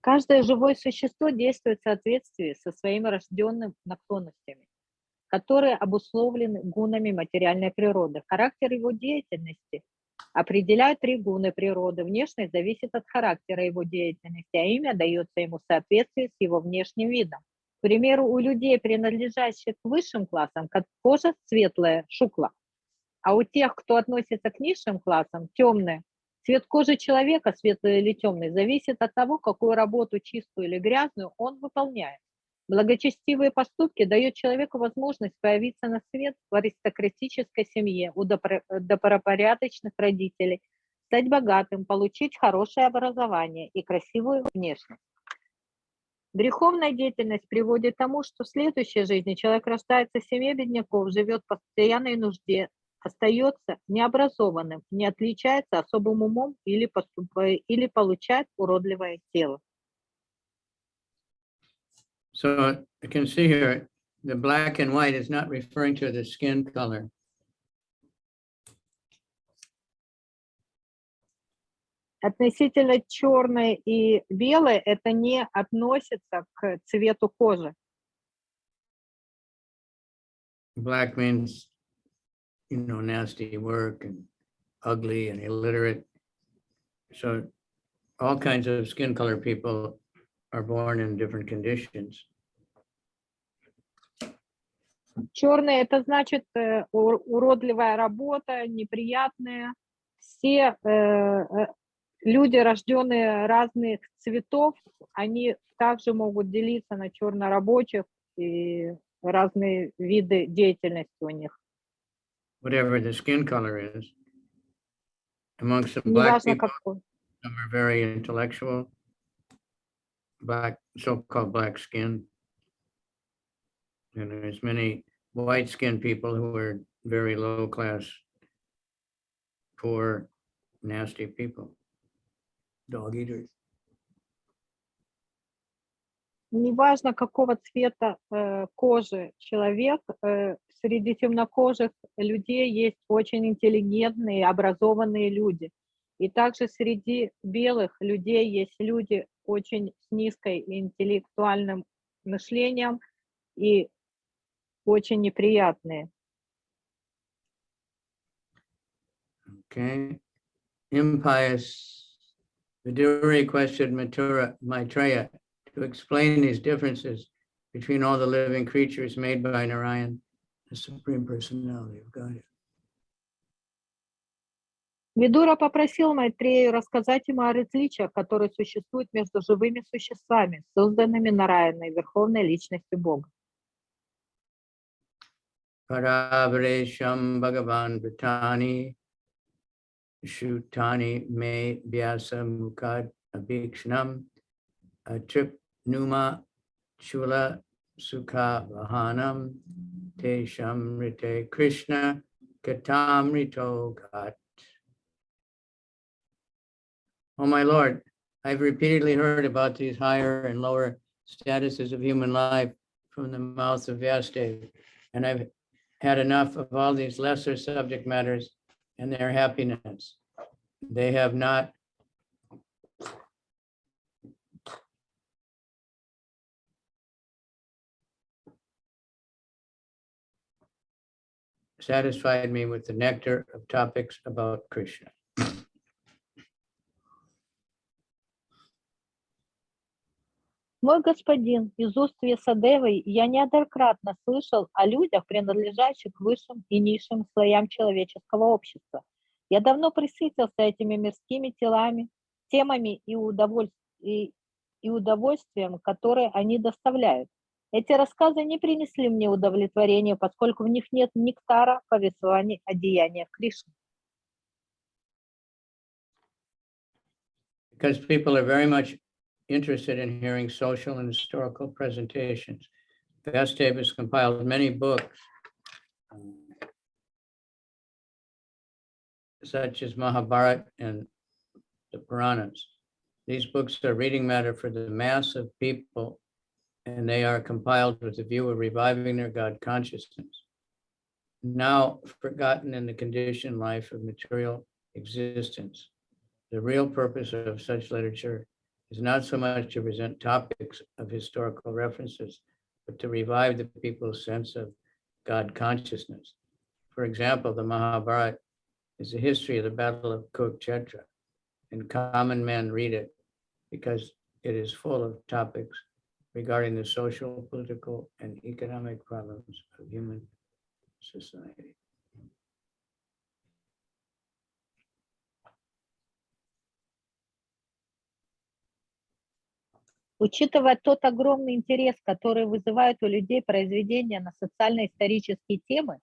Каждое живое существо действует в соответствии со своими рожденными наклонностями, которые обусловлены гунами материальной природы. Характер его деятельности определяют три гуны природы. Внешность зависит от характера его деятельности, а имя дается ему в соответствии с его внешним видом. К примеру, у людей, принадлежащих к высшим классам, кожа светлая, шукла, а у тех, кто относится к низшим классам, темная. Цвет кожи человека, светлый или темный, зависит от того, какую работу, чистую или грязную, он выполняет. Благочестивые поступки дают человеку возможность появиться на свет в аристократической семье, у добропорядочных родителей, стать богатым, получить хорошее образование и красивую внешность. Греховная деятельность приводит к тому, что в следующей жизни человек рождается в семье бедняков, живет в постоянной нужде, остается необразованным, не отличается особым умом или получает уродливое тело. So you can see here, the black and white is not referring to the skin color. Относительно черное и белое, это не относится к цвету кожи. Black means, nasty work and ugly and illiterate. So all kinds of skin color people are born in different conditions. Черное — это значит уродливая работа, неприятная, все люди, рожденные разных цветов, они также могут делиться на чернорабочих и разные виды деятельности у них. Whatever the skin color is. Amongst the black Неважно people, какой. some are very intellectual, black, so-called black skin. And there's many white-skinned people who are very low-class, poor, nasty people, dog eaters. Неважно, какого цвета кожи человек, среди темнокожих людей есть очень интеллигентные, образованные люди. И также среди белых людей есть люди очень с низкой интеллектуальным мышлением и очень неприятные. Okay. Impious Vidura questioned Maitreya to explain these differences between all the living creatures made by Narayan, the Supreme Personality of Godhead. Видура попросил Майтрею рассказать ему о различиях, которые существуют между живыми существами, созданными Нараяной, Верховной Личностью Бога. Paravaresham Bhagavan Bhutani Shutani Me Vyasa Mukad Abhikshnam Trip Numa Chula Sukha Vahanam Tesham Rite Krishna Katam Rito Gat. Oh my Lord, I've repeatedly heard about these higher and lower statuses of human life from the mouth of Vyasadeva, and I've had enough of all these lesser subject matters and their happiness. They have not satisfied me with the nectar of topics about Krishna. Мой господин, из уст Вьясадевы я неоднократно слышал о людях, принадлежащих к высшим и низшим слоям человеческого общества. Я давно присытился этими мирскими темами и удовольствием, которые они доставляют. Эти рассказы не принесли мне удовлетворения, поскольку в них нет нектара повествований о деяниях Кришны. Because people are very much interested in hearing social and historical presentations. Vyasadeva has compiled many books, such as Mahabharata and the Puranas. These books are reading matter for the mass of people, and they are compiled with the view of reviving their God consciousness, now forgotten in the conditioned life of material existence. The real purpose of such literature is not so much to present topics of historical references, but to revive the people's sense of God consciousness. For example, the Mahabharata is a history of the Battle of Kurukshetra, and common men read it because it is full of topics regarding the social, political, and economic problems of human society. Учитывая тот огромный интерес, который вызывают у людей произведения на социально-исторические темы,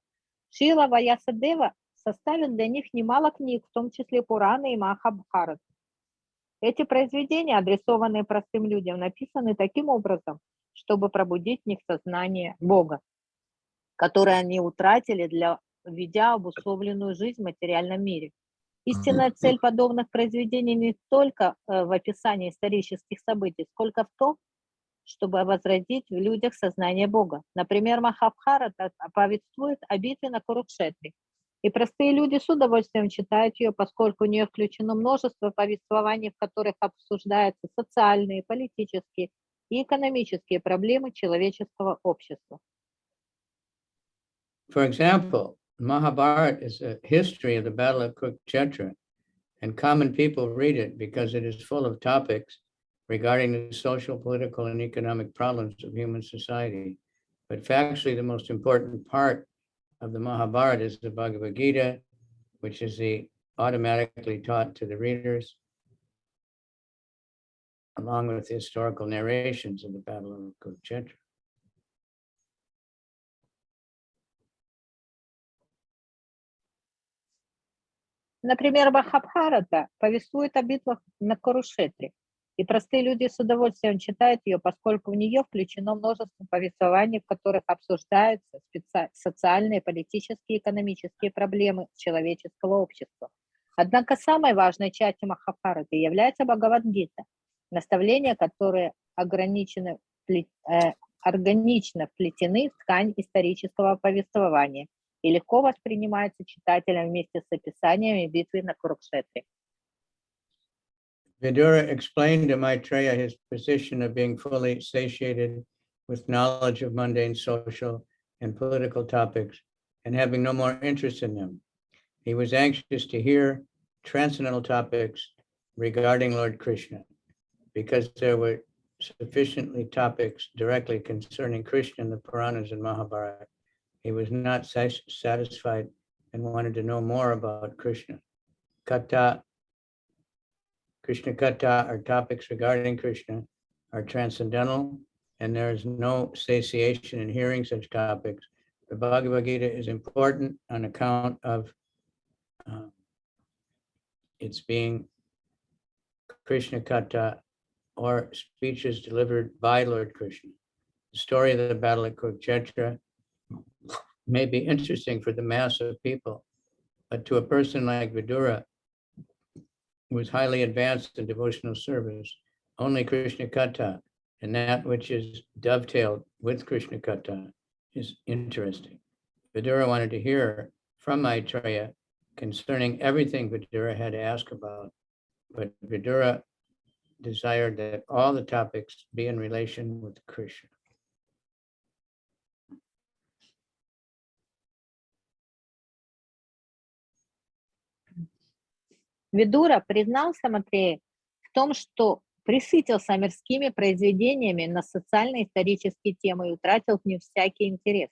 Шрила Вьясадева составил для них немало книг, в том числе Пураны и Махабхарат. Эти произведения, адресованные простым людям, написаны таким образом, чтобы пробудить в них сознание Бога, которое они утратили, ведя обусловленную жизнь в материальном мире. Истинная цель подобных произведений не только в описании исторических событий, сколько в том, чтобы возродить в людях сознание Бога. Например, Махабхарата повествует о битве на Курукшетре, и простые люди с удовольствием читают ее, поскольку у нее включено множество повествований, в которых обсуждаются социальные, политические и экономические проблемы человеческого общества. For example, Mahabharata is a history of the Battle of Kurukshetra, and common people read it because it is full of topics regarding the social, political, and economic problems of human society. But factually, the most important part of the Mahabharata is the Bhagavad Gita, which is the automatically taught to the readers, along with the historical narrations of the Battle of Kurukshetra. Например, Махабхарата повествует о битвах на Курушетре, и простые люди с удовольствием читают ее, поскольку в нее включено множество повествований, в которых обсуждаются социальные, политические, экономические проблемы человеческого общества. Однако самой важной частью Махабхараты является Бхагавад-гита, наставления, которые органично вплетены в ткань исторического повествования и легко воспринимаются читателем вместе с описаниями битвы на Курукшетре. Vidura explained to Maitreya his position of being fully satiated with knowledge of mundane social and political topics and having no more interest in them. He was anxious to hear transcendental topics regarding Lord Krishna, because there were sufficiently topics directly concerning Krishna in the Puranas and Mahabharata. He was not satisfied and wanted to know more about Krishna. Krishna Katha, or topics regarding Krishna, are transcendental, and there is no satiation in hearing such topics. The Bhagavad Gita is important on account of its being Krishna Katha, or speeches delivered by Lord Krishna. The story of the battle at Kurukshetra may be interesting for the mass of people, but to a person like Vidura, who was highly advanced in devotional service, only Krishna Katha and that which is dovetailed with Krishna Katha is interesting. Vidura wanted to hear from Maitreya concerning everything Vidura had to ask about, but Vidura desired that all the topics be in relation with Krishna. Видура признался Майтрея в том, что пресытился мирскими произведениями на социально-исторические темы и утратил к ним всякий интерес.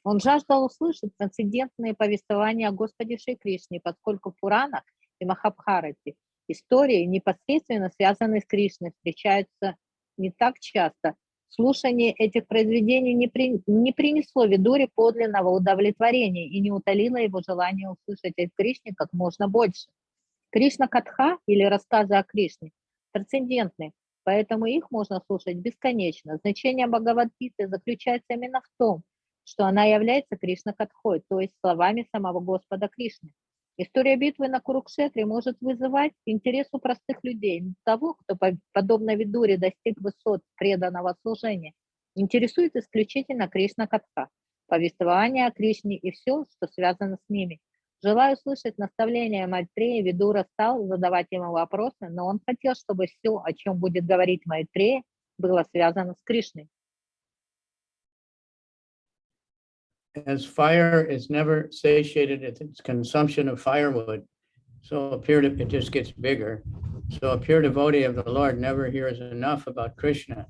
Он жаждал услышать трансцендентные повествования о Господе Шри Кришне, поскольку в Пуранах и Махабхарате истории, непосредственно связанные с Кришной, встречаются не так часто. Слушание этих произведений не принесло Видуре подлинного удовлетворения и не утолило его желание услышать о Кришне как можно больше. Кришна-катха или рассказы о Кришне трансцендентны, поэтому их можно слушать бесконечно. Значение Бхагавад-гиты заключается именно в том, что она является Кришна-катхой, то есть словами самого Господа Кришны. История битвы на Курукшетре может вызывать интерес у простых людей, того, кто, подобно Видуре, достиг высот преданного служения, интересует исключительно Кришна-катха, повествование о Кришне и все, что связано с ними. Желая услышать наставления Майтрея, Видура стал задавать ему вопросы, но он хотел, чтобы все, о чем будет говорить Майтрея, было связано с Кришной. As fire is never satiated at its consumption of firewood, so it just gets bigger. So a pure devotee of the Lord never hears enough about Krishna.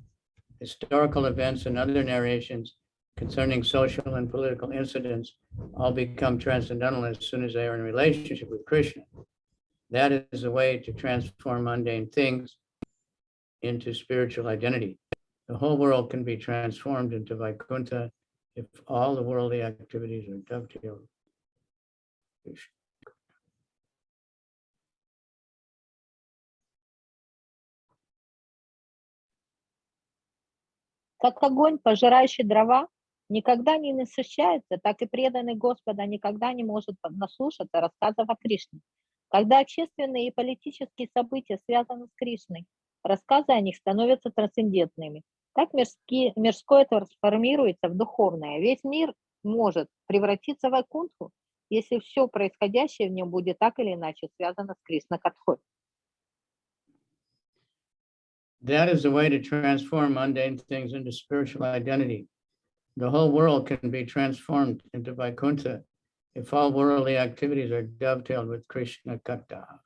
Historical events and other narrations concerning social and political incidents all become transcendental as soon as they are in relationship with Krishna. That is a way to transform mundane things into spiritual identity. The whole world can be transformed into Vaikuntha if all the worldly activities are dovetailed. Как огонь, пожирающий дрова, никогда не насыщается, так и преданный Господа никогда не может наслушаться рассказов о Кришне. Когда общественные и политические события связаны с Кришной, рассказы о них становятся трансцендентными. Так мирское трансформируется в духовное. Весь мир может превратиться в Вайкунтху, если все происходящее в нем будет так или иначе связано с Кришна-катхой. That is the way to transform mundane things into spiritual identity. The whole world can be transformed into Vaikuntha if all worldly activities are dovetailed with Krishna Katha.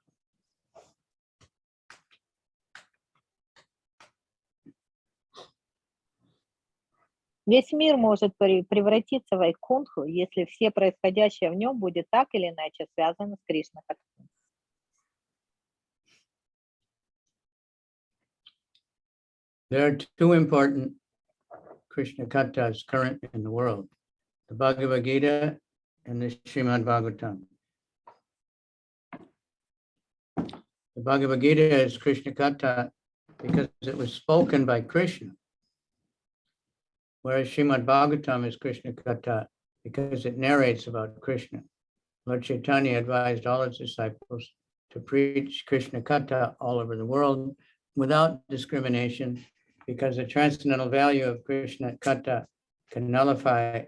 Весь мир может превратиться в Вайкунтху, если все происходящее в нем будет так или иначе связано с Кришна-катхой. There are two important Krishna Kathas current in the world, the Bhagavad Gita and the Srimad Bhagavatam. The Bhagavad Gita is Krishna Katha because it was spoken by Krishna, whereas Srimad Bhagavatam is Krishna Katha because it narrates about Krishna. Lord Chaitanya advised all his disciples to preach Krishna Katha all over the world without discrimination, because the transcendental value of Krishna Katha can nullify,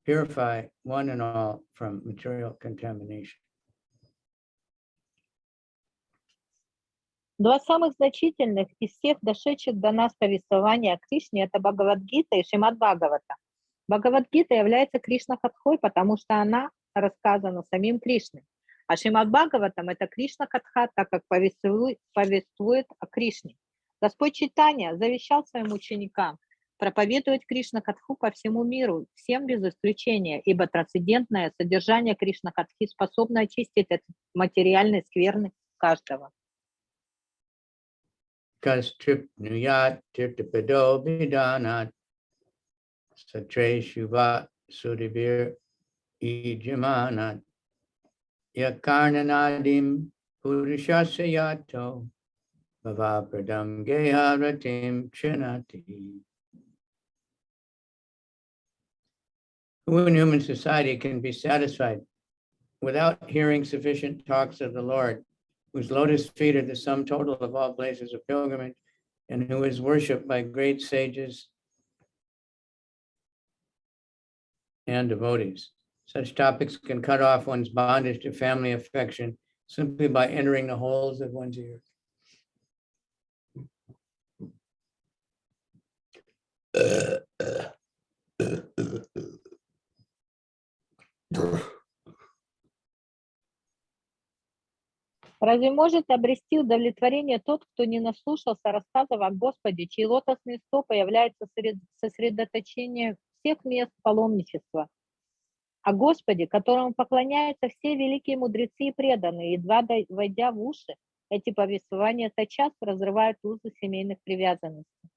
purify one and all from material contamination. Два самых значительных из всех дошедших до нас повествования о Кришне — это Бхагавад-гита и Шримад Бхагавата. Бхагавад-гита является Кришна-катхой, потому что она рассказана самим Кришной. А Шримад Бхагаватам — это Кришна-катха, так как повествует о Кришне. Господь Чайтанья завещал своим ученикам проповедовать Кришна-катху по всему миру, всем без исключения, ибо трансцендентное содержание Кришна-катхи способно очистить от материальной скверны каждого. Kastrip nuyat tirtapado vidanat satre shuva sudibir ijamanat yakarnanadim purushasayato bhavapradam geharatim chinati. Who in human society can be satisfied without hearing sufficient talks of the Lord, whose lotus feet are the sum total of all places of pilgrimage, and who is worshipped by great sages and devotees. Such topics can cut off one's bondage to family affection simply by entering the holes of one's ears. Разве может обрести удовлетворение тот, кто не наслушался рассказов о Господе, чьи лотосные стопы являются сосредоточением всех мест паломничества? О Господе, которому поклоняются все великие мудрецы и преданные, едва войдя в уши, эти повествования тотчас разрывают узы семейных привязанностей.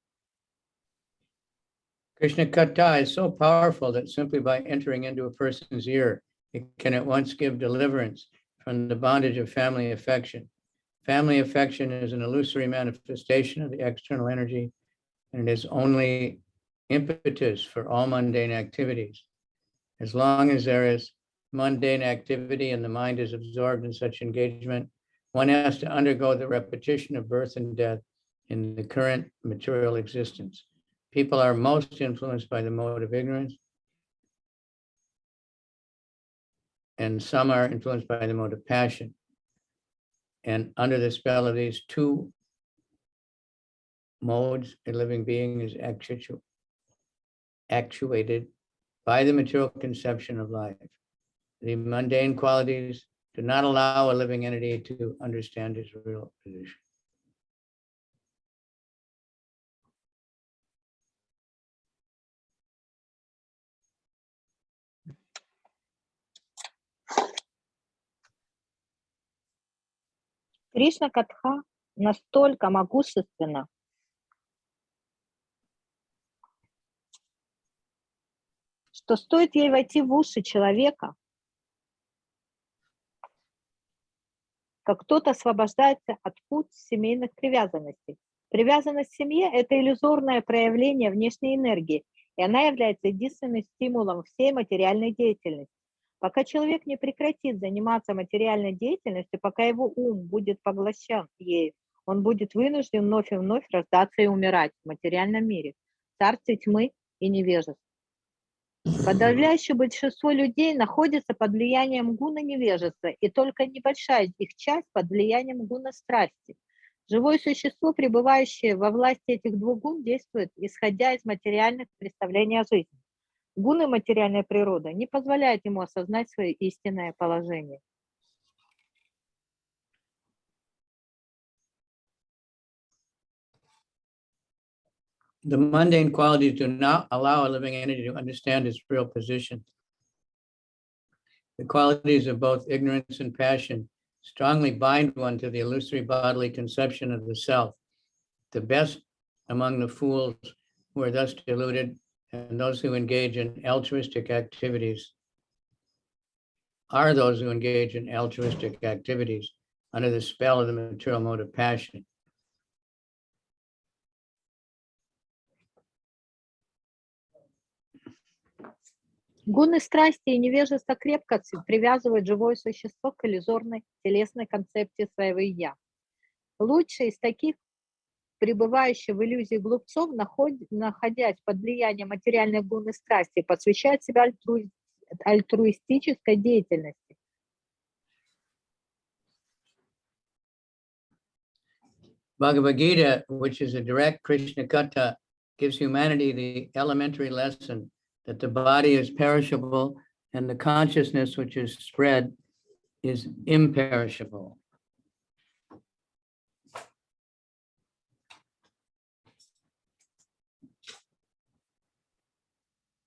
Krishna Katha is so powerful that simply by entering into a person's ear, it can at once give deliverance from the bondage of family affection. Family affection is an illusory manifestation of the external energy, and it is only impetus for all mundane activities. As long as there is mundane activity and the mind is absorbed in such engagement, one has to undergo the repetition of birth and death in the current material existence. People are most influenced by the mode of ignorance, and some are influenced by the mode of passion. And under the spell of these two modes, a living being is actuated by the material conception of life. The mundane qualities do not allow a living entity to understand his real position. Кришна Катха настолько могущественна, что стоит ей войти в уши человека, как кто-то освобождается от пут семейных привязанностей. Привязанность к семье — это иллюзорное проявление внешней энергии, и она является единственным стимулом всей материальной деятельности. Пока человек не прекратит заниматься материальной деятельностью, пока его ум будет поглощен ею, он будет вынужден вновь и вновь рождаться и умирать в материальном мире, в царстве тьмы и невежества. Подавляющее большинство людей находится под влиянием гуна невежества, и только небольшая их часть под влиянием гуна страсти. Живое существо, пребывающее во власти этих двух гун, действует, исходя из материальных представлений о жизни. Гуны материальной природы не позволяют ему осознать свое истинное положение. The mundane qualities do not allow a living entity to understand its real position. The qualities of both ignorance and passion strongly bind one to the illusory bodily conception of the self the best among the fools who are thus deluded, and those who engage in altruistic activities are those who engage in altruistic activities under the spell of the material mode of passion. Гуны страсти и невежество крепко привязывают живое существо к иллюзорной телесной концепции своего «я». Лучшие из таких, пребывающих в иллюзии глупцов, находясь под влиянием материальной гуны страсти, посвящают себя альтруистической деятельности. Bhagavad Gita, which is a direct Krishna Katha, gives humanity the elementary lesson that the body is perishable and the consciousness which is spread is imperishable.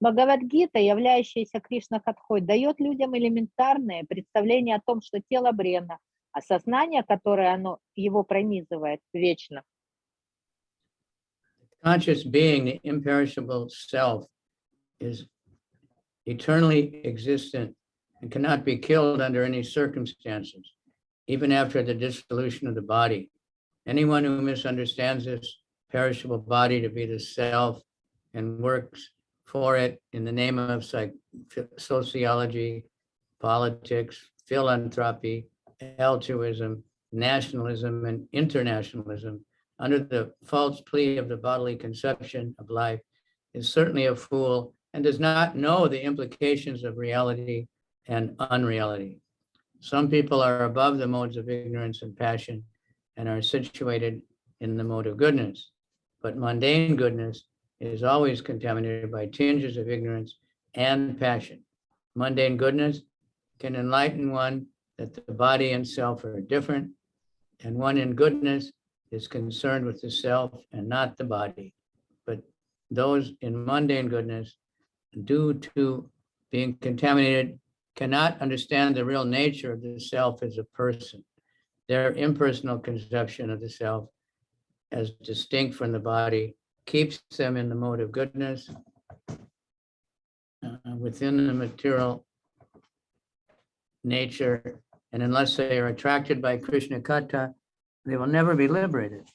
Бхагавад-гита, являющаяся Кришна-катхой, дает людям элементарное представление о том, что тело бренно, а сознание, которое его пронизывает, вечно. Conscious being, the imperishable self, is eternally existent and cannot be killed under any circumstances, even after the dissolution of the body. Anyone who misunderstands this perishable body to be the self and works for it in the name of sociology, politics, philanthropy, altruism, nationalism, and internationalism under the false plea of the bodily conception of life is certainly a fool and does not know the implications of reality and unreality. Some people are above the modes of ignorance and passion and are situated in the mode of goodness, but mundane goodness is always contaminated by tinges of ignorance and passion. Mundane goodness can enlighten one that the body and self are different, and one in goodness is concerned with the self and not the body. But those in mundane goodness, due to being contaminated, cannot understand the real nature of the self as a person. Their impersonal conception of the self as distinct from the body keeps them in the mode of goodness within the material nature, and unless they are attracted by Krishna Katha, they will never be liberated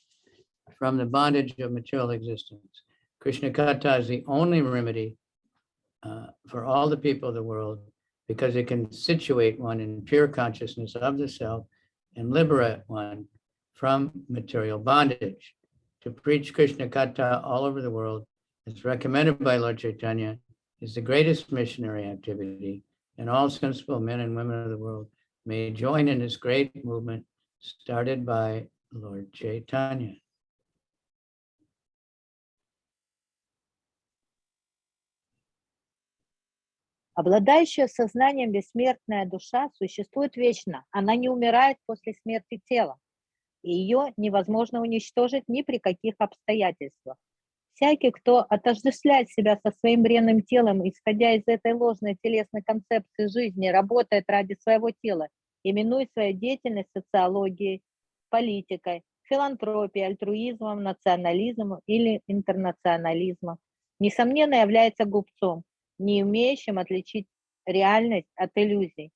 from the bondage of material existence. Krishna Katha is the only remedy for all the people of the world, because it can situate one in pure consciousness of the self and liberate one from material bondage. To preach Krishna Katha all over the world, as recommended by Lord Chaitanya, is the greatest missionary activity, and all sensible men and women of the world may join in this great movement started by Lord Chaitanya. Обладающая сознанием бессмертная душа существует вечно. Она не умирает после смерти тела, и ее невозможно уничтожить ни при каких обстоятельствах. Всякий, кто отождествляет себя со своим бренным телом, исходя из этой ложной телесной концепции жизни, работает ради своего тела, именуя свою деятельность социологией, политикой, филантропией, альтруизмом, национализмом или интернационализмом, несомненно является глупцом, не умеющим отличить реальность от иллюзий.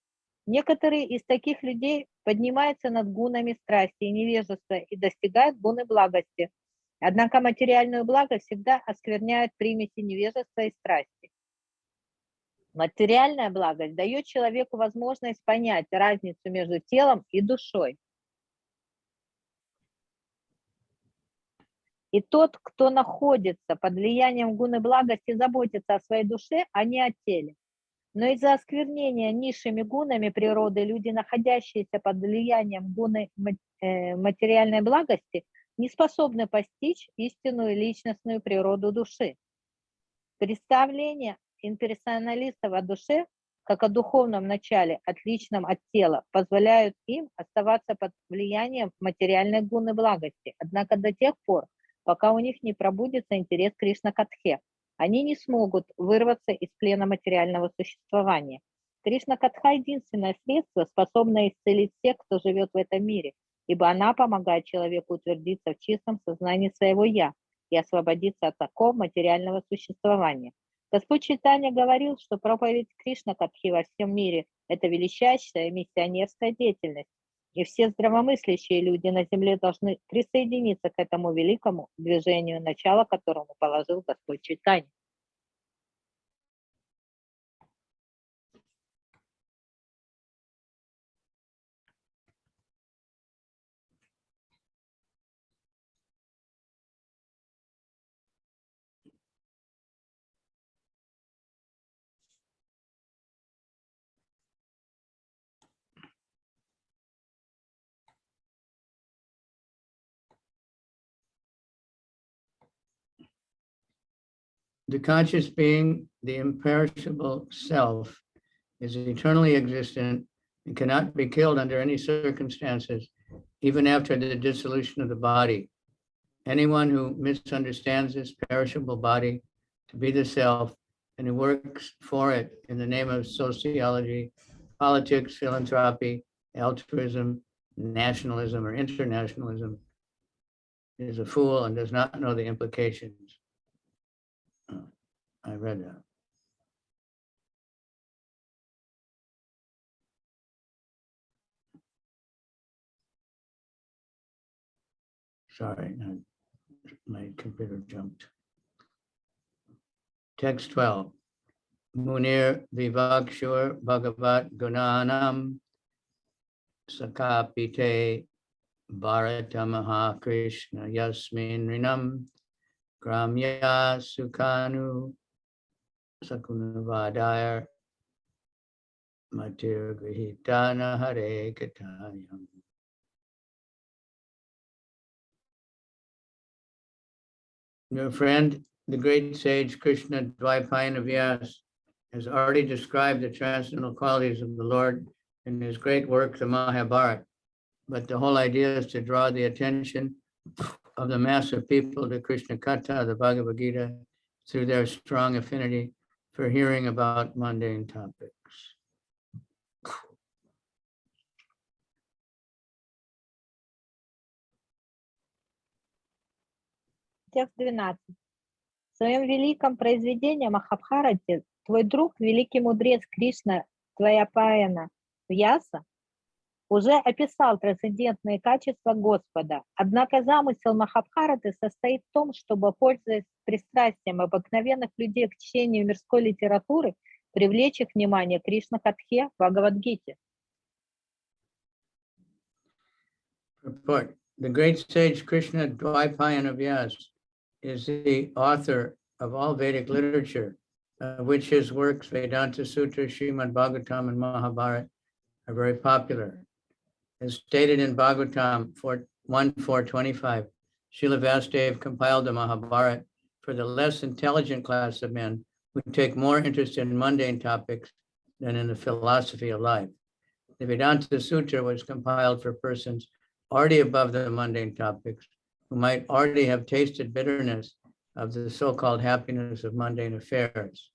Некоторые из таких людей поднимаются над гунами страсти и невежества и достигают гуны благости. Однако материальную благость всегда оскверняют примеси невежества и страсти. Материальная благость дает человеку возможность понять разницу между телом и душой. И тот, кто находится под влиянием гуны благости, заботится о своей душе, а не о теле. Но из-за осквернения низшими гунами природы люди, находящиеся под влиянием гуны материальной благости, не способны постичь истинную личностную природу души. Представление имперсоналистов о душе, как о духовном начале, отличном от тела, позволяют им оставаться под влиянием материальной гуны благости. Однако до тех пор, пока у них не пробудится интерес к Кришна-катхе, они не смогут вырваться из плена материального существования. Кришна-катха — единственное средство, способное исцелить всех, кто живет в этом мире, ибо она помогает человеку утвердиться в чистом сознании своего «я» и освободиться от оков материального существования. Господь Чайтанья говорил, что проповедь Кришна-катхи во всем мире – это величайшая миссионерская деятельность, и все здравомыслящие люди на земле должны присоединиться к этому великому движению, начало которому положил Господь Чайтанья. The conscious being, the imperishable self, is eternally existent and cannot be killed under any circumstances, even after the dissolution of the body. Anyone who misunderstands this perishable body to be the self and who works for it in the name of sociology, politics, philanthropy, altruism, nationalism, or internationalism is a fool and does not know the implications. I read that. Sorry, my computer jumped. Text 12. Munir Vivakshur Bhagavat Gunanam Sakapite Bharatamaha Krishna Yasmin Rinam Gramya Sukanu Sakunavadayar Matir Grihitana Hare Katayam. Your friend, the great sage Krishna Dvaipayana Vyas, has already described the transcendental qualities of the Lord in his great work, the Mahabharata. But the whole idea is to draw the attention of the mass of people to Krishna Katha, the Bhagavad Gita, through their strong affinity for hearing about mundane topics. Текст 12. В своем великом произведении Махабхарате твой друг, великий мудрец Кришна Двайпаяна Вьяса, уже описал трансцендентные качества Господа. Однако замысел Махабхараты состоит в том, чтобы, пользуясь пристрастием обыкновенных людей к чтению мирской литературы, привлечь их внимание к Кришна-катхе в Бхагавад-гите. Report. The great sage Krishna Dvaipayana Vyas is the author of all Vedic literature, of which his works, Vedanta Sutra, Srimad Bhagavatam, and Mahabharata, are very popular. As stated in Bhagavatam 1.4.25, Srila Vasudev compiled the Mahabharata for the less intelligent class of men who take more interest in mundane topics than in the philosophy of life. The Vedanta Sutra was compiled for persons already above the mundane topics, who might already have tasted bitterness of the so-called happiness of mundane affairs.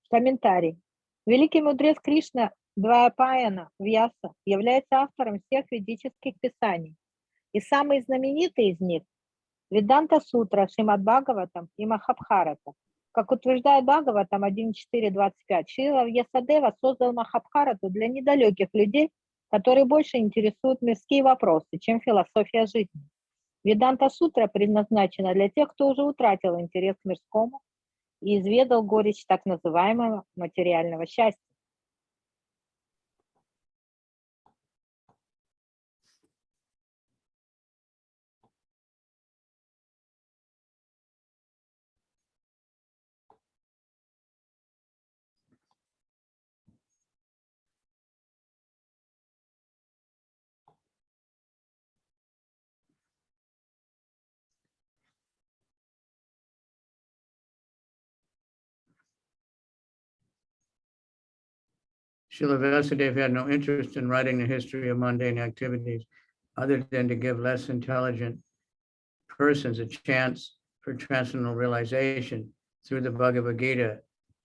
Комментарий. Великий мудрец Кришна Двайпаяна Вьяса является автором всех ведических писаний. И самые знаменитые из них – Веданта Сутра, Шримад Бхагаватам и Махабхарата. Как утверждает Бхагаватам 1.4.25, Шрила Вьясадева создал Махабхарату для недалеких людей, которые больше интересуют мирские вопросы, чем философия жизни. Веданта Сутра предназначена для тех, кто уже утратил интерес к мирскому и изведал горечь так называемого материального счастья. Srila Vasudev had no interest in writing the history of mundane activities other than to give less intelligent persons a chance for transcendental realization through the Bhagavad Gita.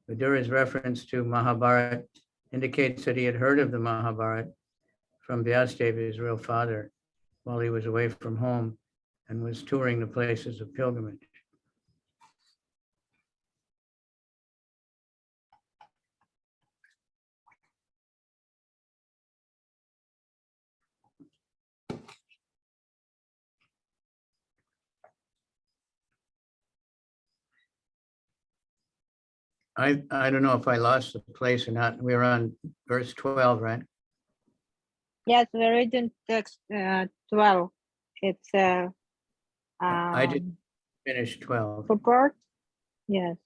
Vidura's reference to Mahabharata indicates that he had heard of the Mahabharata from Vyasadeva, his real father, while he was away from home and was touring the places of pilgrimage. I don't know if I lost the place or not. We're on verse 12, right? Yes, we're reading text 12. It's I did finish 12. purport. Yes.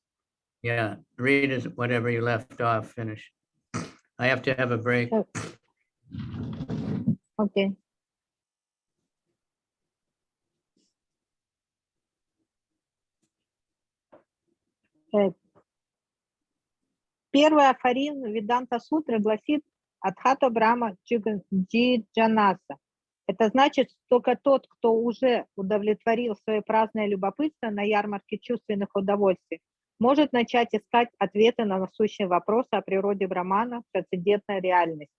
Yeah, read is whatever you left off, finish. I have to have a break. Okay. Первый афоризм Веданта Сутры гласит Адхата Брахма Джиджанаса. Это значит, только тот, кто уже удовлетворил свое праздное любопытство на ярмарке чувственных удовольствий, может начать искать ответы на насущные вопросы о природе Брахмана, трансцендентной реальности.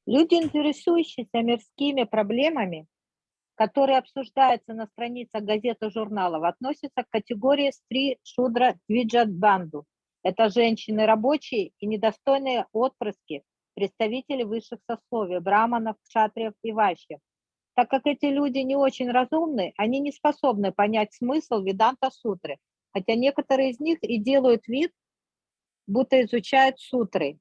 Люди, интересующиеся мирскими проблемами, которые обсуждаются на страницах газет и журналов, относятся к категории стри шудра двиджат банду. Это женщины рабочие и недостойные отпрыски, представители высших сословий, браманов, кшатриев и вайшьев. Так как эти люди не очень разумны, они не способны понять смысл Веданта Сутры, хотя некоторые из них и делают вид, будто изучают сутры,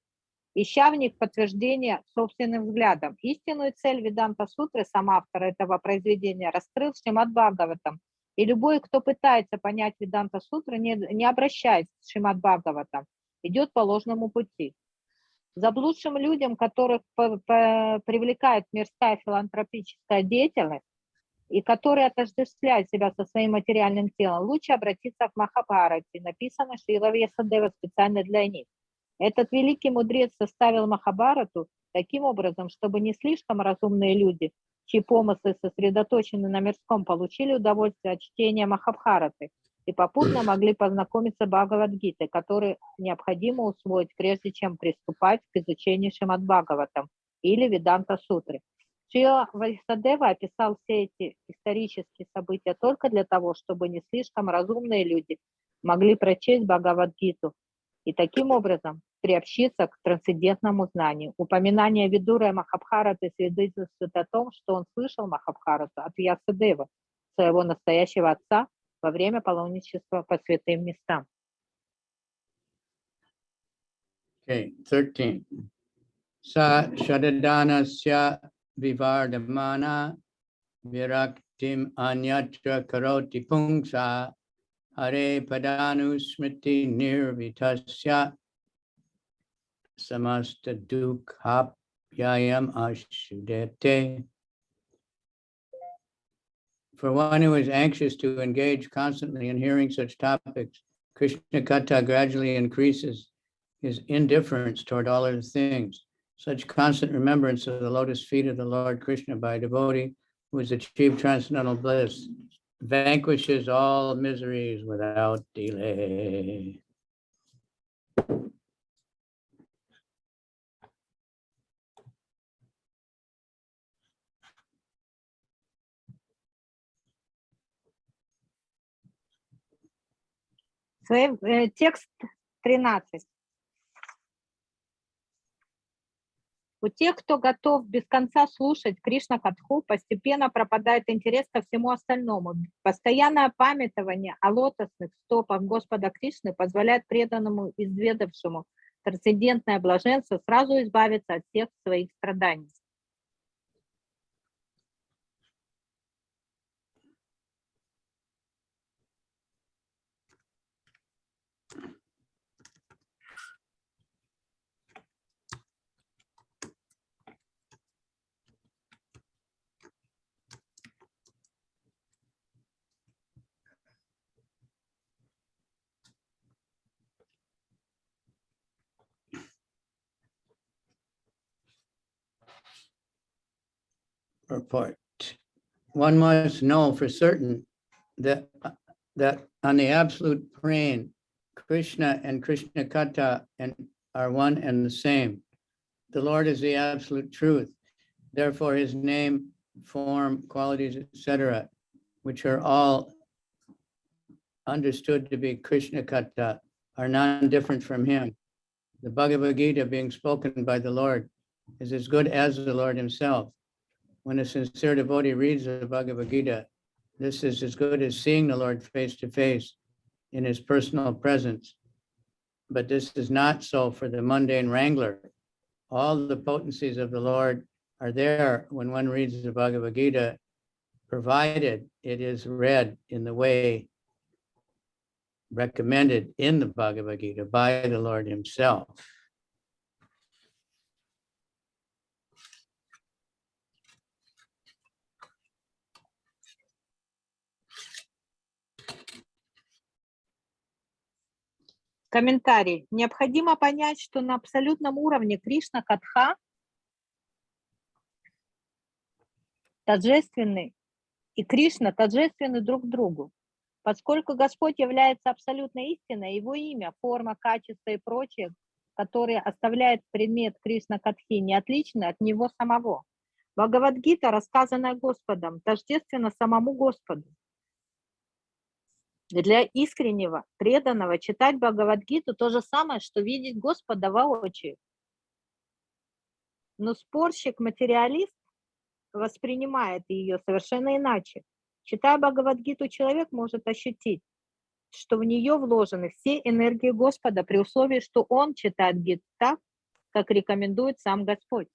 ища в них подтверждение собственным взглядом. Истинную цель Веданта Сутры сам автор этого произведения раскрыл в Шримад Бхагаватам. И любой, кто пытается понять Веданта Сутру, не обращаясь к Шримад Бхагаватам, идет по ложному пути. Заблудшим людям, которых привлекает мирская филантропическая деятельность и которые отождествляют себя со своим материальным телом, лучше обратиться к Махабхарате, написанной Шрилой Вьясадевой специально для них. Этот великий мудрец составил Махабхарату таким образом, чтобы не слишком разумные люди, чьи помыслы сосредоточены на мирском, получили удовольствие от чтения Махабхараты и попутно могли познакомиться с Бхагавад-гитой, которую необходимо усвоить, прежде чем приступать к изучению Шримад Бхагаватам или Веданта Сутры. Шрила Вьясадева описал все эти исторические события только для того, чтобы не слишком разумные люди могли прочесть Бхагавад-гиту и таким образом приобщиться к трансцендентному знанию. Упоминание Видуры Махабхараты свидетельствует о том, что он слышал Махабхарату от Вьясадевы, своего настоящего отца, во время паломничества по святым местам. Okay, 13. Sa shadadanasya vivardamana viraktim anyatra karoti pungsa hare padanu smriti nirvitasya samasta dukhapyayam ashudete. For one who is anxious to engage constantly in hearing such topics, Krishna Katha gradually increases his indifference toward all other things. Such constant remembrance of the lotus feet of the Lord Krishna by a devotee who has achieved transcendental bliss vanquishes all miseries without delay. Текст 13. У тех, кто готов без конца слушать Кришна Катху, постепенно пропадает интерес ко всему остальному. Постоянное памятование о лотосных стопах Господа Кришны позволяет преданному, изведавшему трансцендентное блаженство, сразу избавиться от всех своих страданий. Report. One must know for certain that on the absolute plane, Krishna and Krishna Katha are one and the same. The Lord is the absolute truth. Therefore, his name, form, qualities, etc., which are all understood to be Krishna Katha, are non-different from him. The Bhagavad Gita being spoken by the Lord is as good as the Lord himself. When a sincere devotee reads the Bhagavad Gita, this is as good as seeing the Lord face to face in his personal presence. But this is not so for the mundane wrangler. All the potencies of the Lord are there when one reads the Bhagavad Gita, provided it is read in the way recommended in the Bhagavad Gita by the Lord himself. Комментарий. Необходимо понять, что на абсолютном уровне Кришна Катха тождественны, и Кришна тождественны друг другу. Поскольку Господь является абсолютной истиной, его имя, форма, качество и прочее, которые оставляет предмет Кришна Катхи, не отличны от него самого. Бхагавад-гита, рассказанная Господом, тождественна самому Господу. Для искреннего, преданного читать Бхагавад-гиту то же самое, что видеть Господа воочию. Но спорщик-материалист воспринимает ее совершенно иначе. Читая Бхагавад-гиту, человек может ощутить, что в нее вложены все энергии Господа при условии, что он читает гиту так, как рекомендует сам Господь.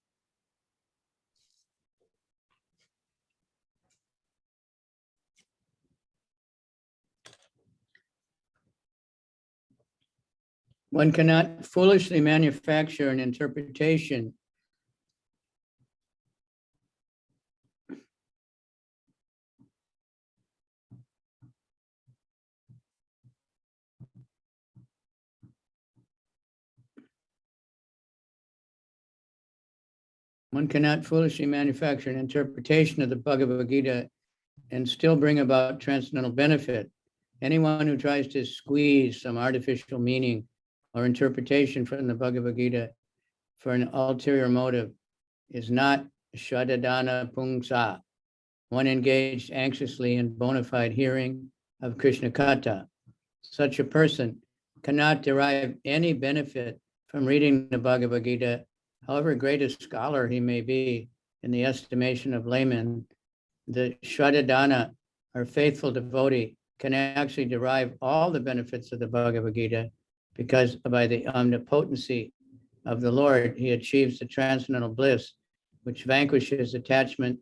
One cannot foolishly manufacture an interpretation of the Bhagavad Gita and still bring about transcendental benefit. Anyone who tries to squeeze some artificial meaning or interpretation from the Bhagavad Gita for an ulterior motive is not Shradadana Pungsa, one engaged anxiously in bona fide hearing of Krishna Katha. Such a person cannot derive any benefit from reading the Bhagavad Gita, however great a scholar he may be in the estimation of laymen. The Shradadana, or faithful devotee, can actually derive all the benefits of the Bhagavad Gita because by the omnipotency of the Lord, he achieves the transcendental bliss, which vanquishes attachment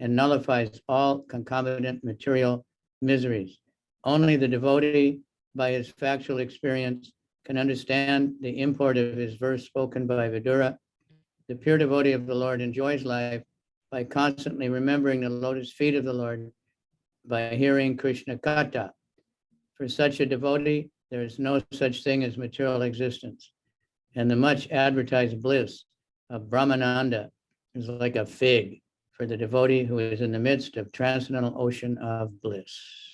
and nullifies all concomitant material miseries. Only the devotee, by his factual experience, can understand the import of his verse spoken by Vidura. The pure devotee of the Lord enjoys life by constantly remembering the lotus feet of the Lord by hearing Krishna Katha. For such a devotee, there is no such thing as material existence, and the much advertised bliss of Brahmananda is like a fig for the devotee who is in the midst of transcendental ocean of bliss.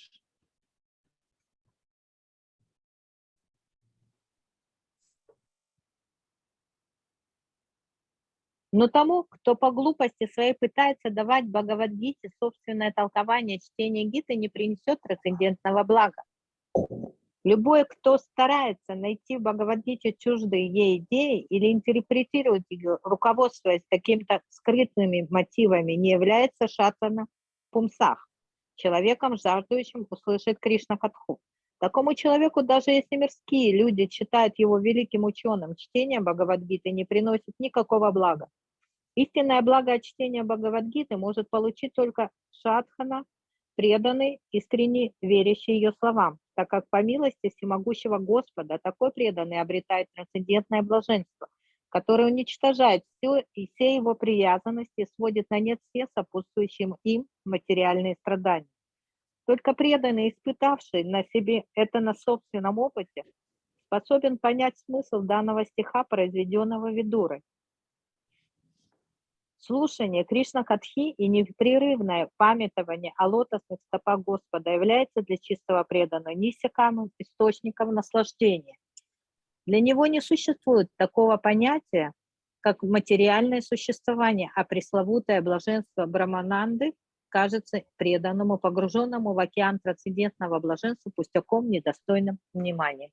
Но тому, кто по глупости своей пытается давать Бхагавадгите собственное толкование чтения Гиты, не принесет трансцендентного блага. Любой, кто старается найти в Бхагавадгите чуждые ей идеи или интерпретировать ее, руководствуясь какими-то скрытыми мотивами, не является шатана пумсах, человеком, жаждущим услышать Кришна Катху. Такому человеку, даже если мирские люди считают его великим ученым, чтение Бхагавадгиты не приносит никакого блага. Истинное благо от чтения Бхагавадгиты может получить только шадхана, преданный, искренне верящий ее словам, так как по милости всемогущего Господа такой преданный обретает трансцендентное блаженство, которое уничтожает все и все его привязанности и сводит на нет все сопутствующие им материальные страдания. Только преданный, испытавший на себе это на собственном опыте, способен понять смысл данного стиха, произведенного Видурой. Слушание Кришна Катхи и непрерывное памятование о лотосных стопах Господа является для чистого преданного неиссякаемым источником наслаждения. Для него не существует такого понятия, как материальное существование, а пресловутое блаженство Брахмананды кажется преданному, погруженному в океан трансцендентного блаженства, пустяком, недостойным внимания.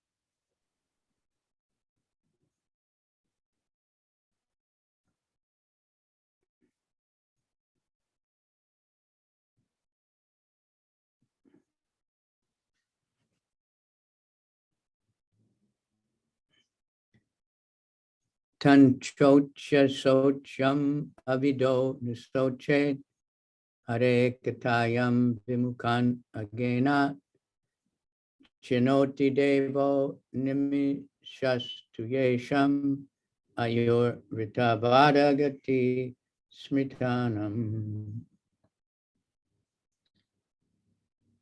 Tanchocha socham avido nisoche hare katayam vimukan agena chinoti devo nimishastuyesham ayur ritavadagati smritanam.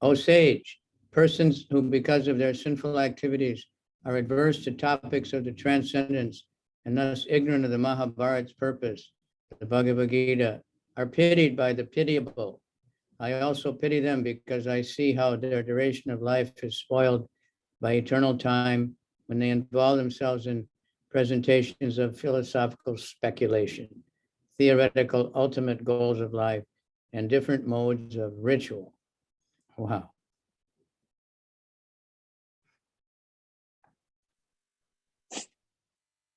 O sage, persons who because of their sinful activities are adverse to topics of the transcendence and thus ignorant of the Mahabharat's purpose, the Bhagavad Gita, are pitied by the pitiable. I also pity them because I see how their duration of life is spoiled by eternal time when they involve themselves in presentations of philosophical speculation, theoretical ultimate goals of life, and different modes of ritual. Wow.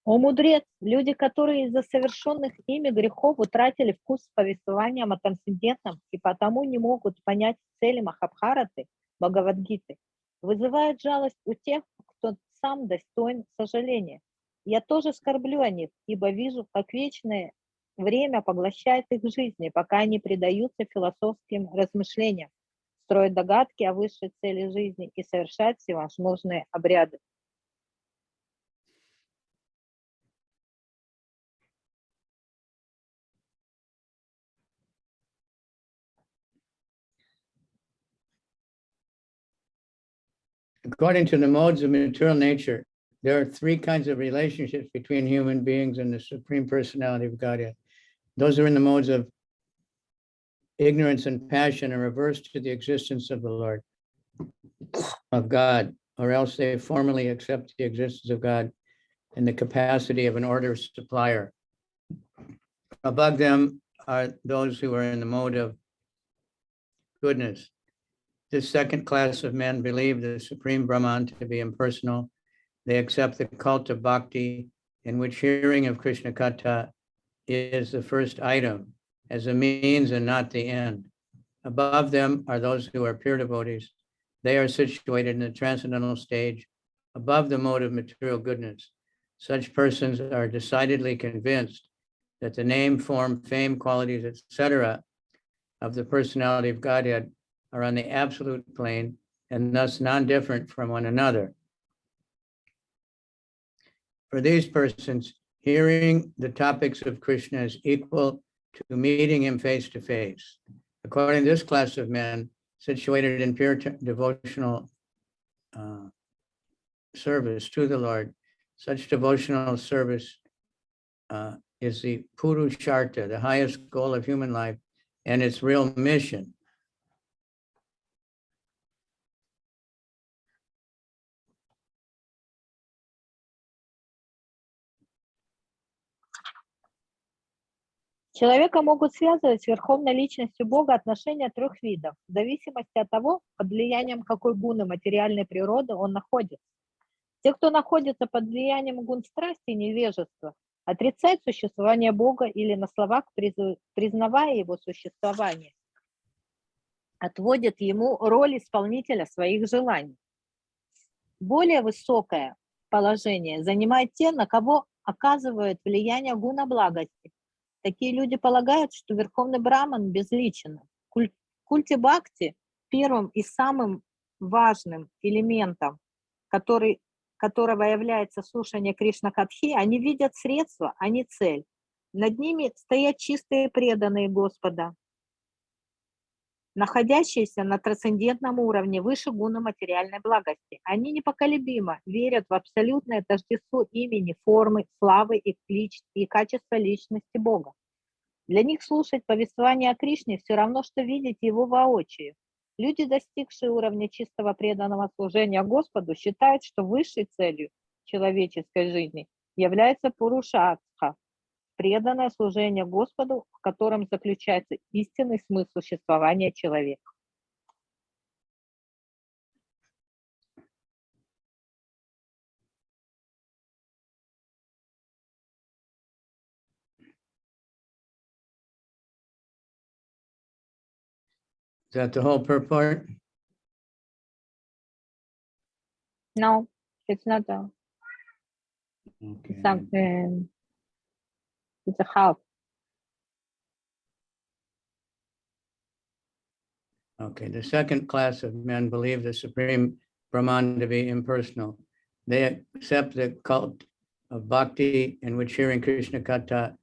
О мудрец, люди, которые из-за совершенных ими грехов утратили вкус с повествованием о трансцендентном и потому не могут понять цели Махабхараты, Бхагавадгиты, вызывают жалость у тех, кто сам достоин сожаления. Я тоже скорблю о них, ибо вижу, как вечное время поглощает их жизни, пока они предаются философским размышлениям, строят догадки о высшей цели жизни и совершают всевозможные обряды. According to the modes of material nature, there are three kinds of relationships between human beings and the Supreme Personality of Godhead. Those are in the modes of ignorance and passion are reversed to the existence of the Lord, of God, or else they formally accept the existence of God in the capacity of an order supplier. Above them are those who are in the mode of goodness. This second class of men believe the Supreme Brahman to be impersonal. They accept the cult of bhakti, in which hearing of Krishna Katha is the first item, as a means and not the end. Above them are those who are pure devotees. They are situated in the transcendental stage, above the mode of material goodness. Such persons are decidedly convinced that the name, form, fame, qualities, etc. of the personality of Godhead are on the absolute plane and thus non-different from one another. For these persons, hearing the topics of Krishna is equal to meeting him face to face. According to this class of men, situated in pure devotional service to the Lord. Such devotional service is the Purushartha, the highest goal of human life, and its real mission. Человека могут связывать с верховной личностью Бога отношения трех видов, в зависимости от того, под влиянием какой гуны материальной природы он находится. Те, кто находится под влиянием гун страсти и невежества, отрицают существование Бога или на словах, признавая его существование, отводят ему роль исполнителя своих желаний. Более высокое положение занимают те, на кого оказывают влияние гуна благости. Такие люди полагают, что Верховный Браман безличен. В культе Бхакти первым и самым важным элементом, которого является слушание Кришна-катхи, они видят средства, а не цель. Над ними стоят чистые преданные Господа, находящиеся на трансцендентном уровне выше гуна материальной благости. Они непоколебимо верят в абсолютное тождество имени, формы, славы и качества личности Бога. Для них слушать повествование о Кришне все равно, что видеть его воочию. Люди, достигшие уровня чистого преданного служения Господу, считают, что высшей целью человеческой жизни является пурушартха, преданное служение Господу, в котором заключается истинный смысл существования человека. Is that the whole purport? No, it's not a, Okay. something, it's a half. Okay, the second class of men believe the Supreme Brahman to be impersonal. They accept the cult of bhakti, in which hearing Krishna Katha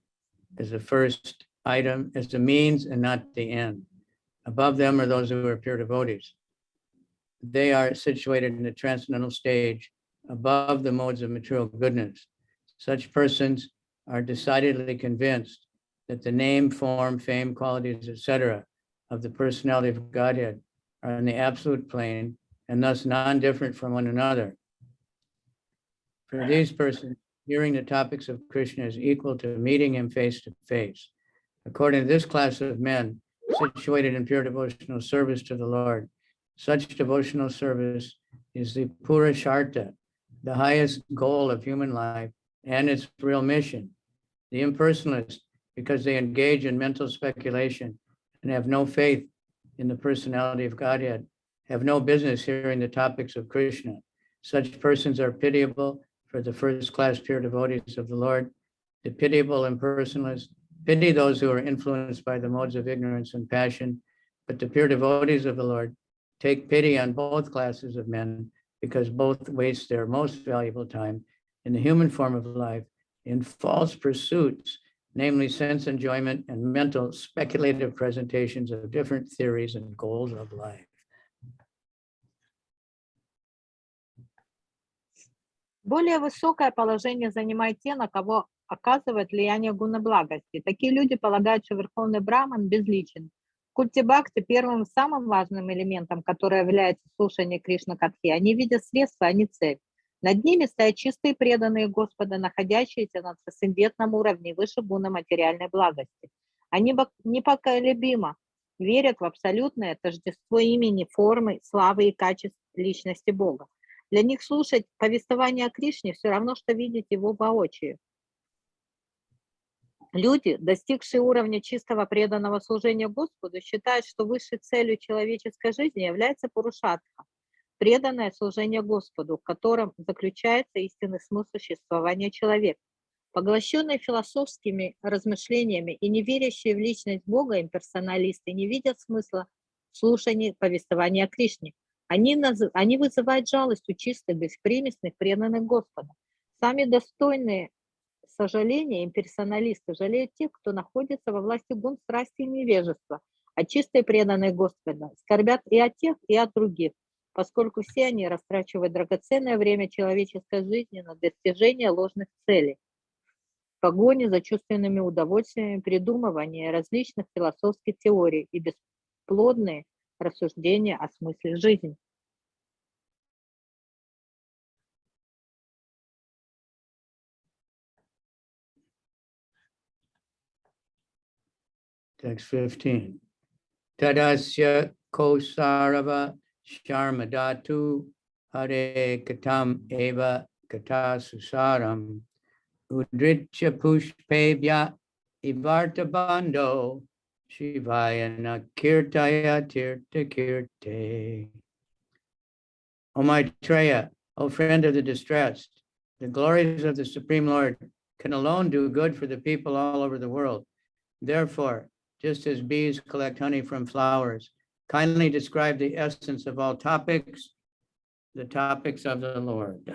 is the first item, is the means and not the end. Above them are those who are pure devotees. They are situated in the transcendental stage above the modes of material goodness. Such persons are decidedly convinced that the name, form, fame, qualities, etc. of the personality of Godhead are in the absolute plane and thus non-different from one another. For these persons, hearing the topics of Krishna is equal to meeting him face to face. According to this class of men, situated in pure devotional service to the Lord, such devotional service is the Purushartha, the highest goal of human life and its real mission. The impersonalists, because they engage in mental speculation and have no faith in the personality of Godhead, have no business hearing the topics of Krishna. Such persons are pitiable for the first-class pure devotees of the Lord. The pitiable impersonalists pity those who are influenced by the modes of ignorance and passion, but the pure devotees of the Lord take pity on both classes of men because both waste their most valuable time in the human form of life in false pursuits, namely sense enjoyment and mental speculative presentations of different theories and goals of life. Более высокое положение занимают те, на кого оказывает влияние гуна благости. Такие люди полагают, что Верховный Браман безличен. В культе Бхакти первым и самым важным элементом, который является слушание Кришна-катхи, они видят средства, а не цель. Над ними стоят чистые преданные Господа, находящиеся на трансцендентном уровне выше гуна материальной благости. Они непоколебимо верят в абсолютное тождество имени, формы, славы и качеств личности Бога. Для них слушать повествование о Кришне все равно, что видеть его воочию. Люди, достигшие уровня чистого преданного служения Господу, считают, что высшей целью человеческой жизни является пурушартха, преданное служение Господу, в котором заключается истинный смысл существования человека. Поглощенные философскими размышлениями и не верящие в личность Бога имперсоналисты не видят смысла слушания повествования о Кришне. Они вызывают жалость у чистых, беспримесных, преданных Господа. Сами достойные сожаления имперсоналисты жалеют тех, кто находится во власти гун страсти и невежества, А чистые преданные Господа скорбят и о тех, и о других, поскольку все они растрачивают драгоценное время человеческой жизни на достижение ложных целей, в погоне за чувственными удовольствиями, придумывание различных философских теорий и бесплодные рассуждения о смысле жизни. Text 15. Tadasya kosarava sharmadatu hare katam eva kata susaram udritya pushpebya ivarta bando shivayana kirtaya tirta kirte. O Maitreya, O friend of the distressed, the glories of the Supreme Lord can alone do good for the people all over the world. Therefore, just as bees collect honey from flowers, kindly describe the essence of all topics, the topics of the Lord.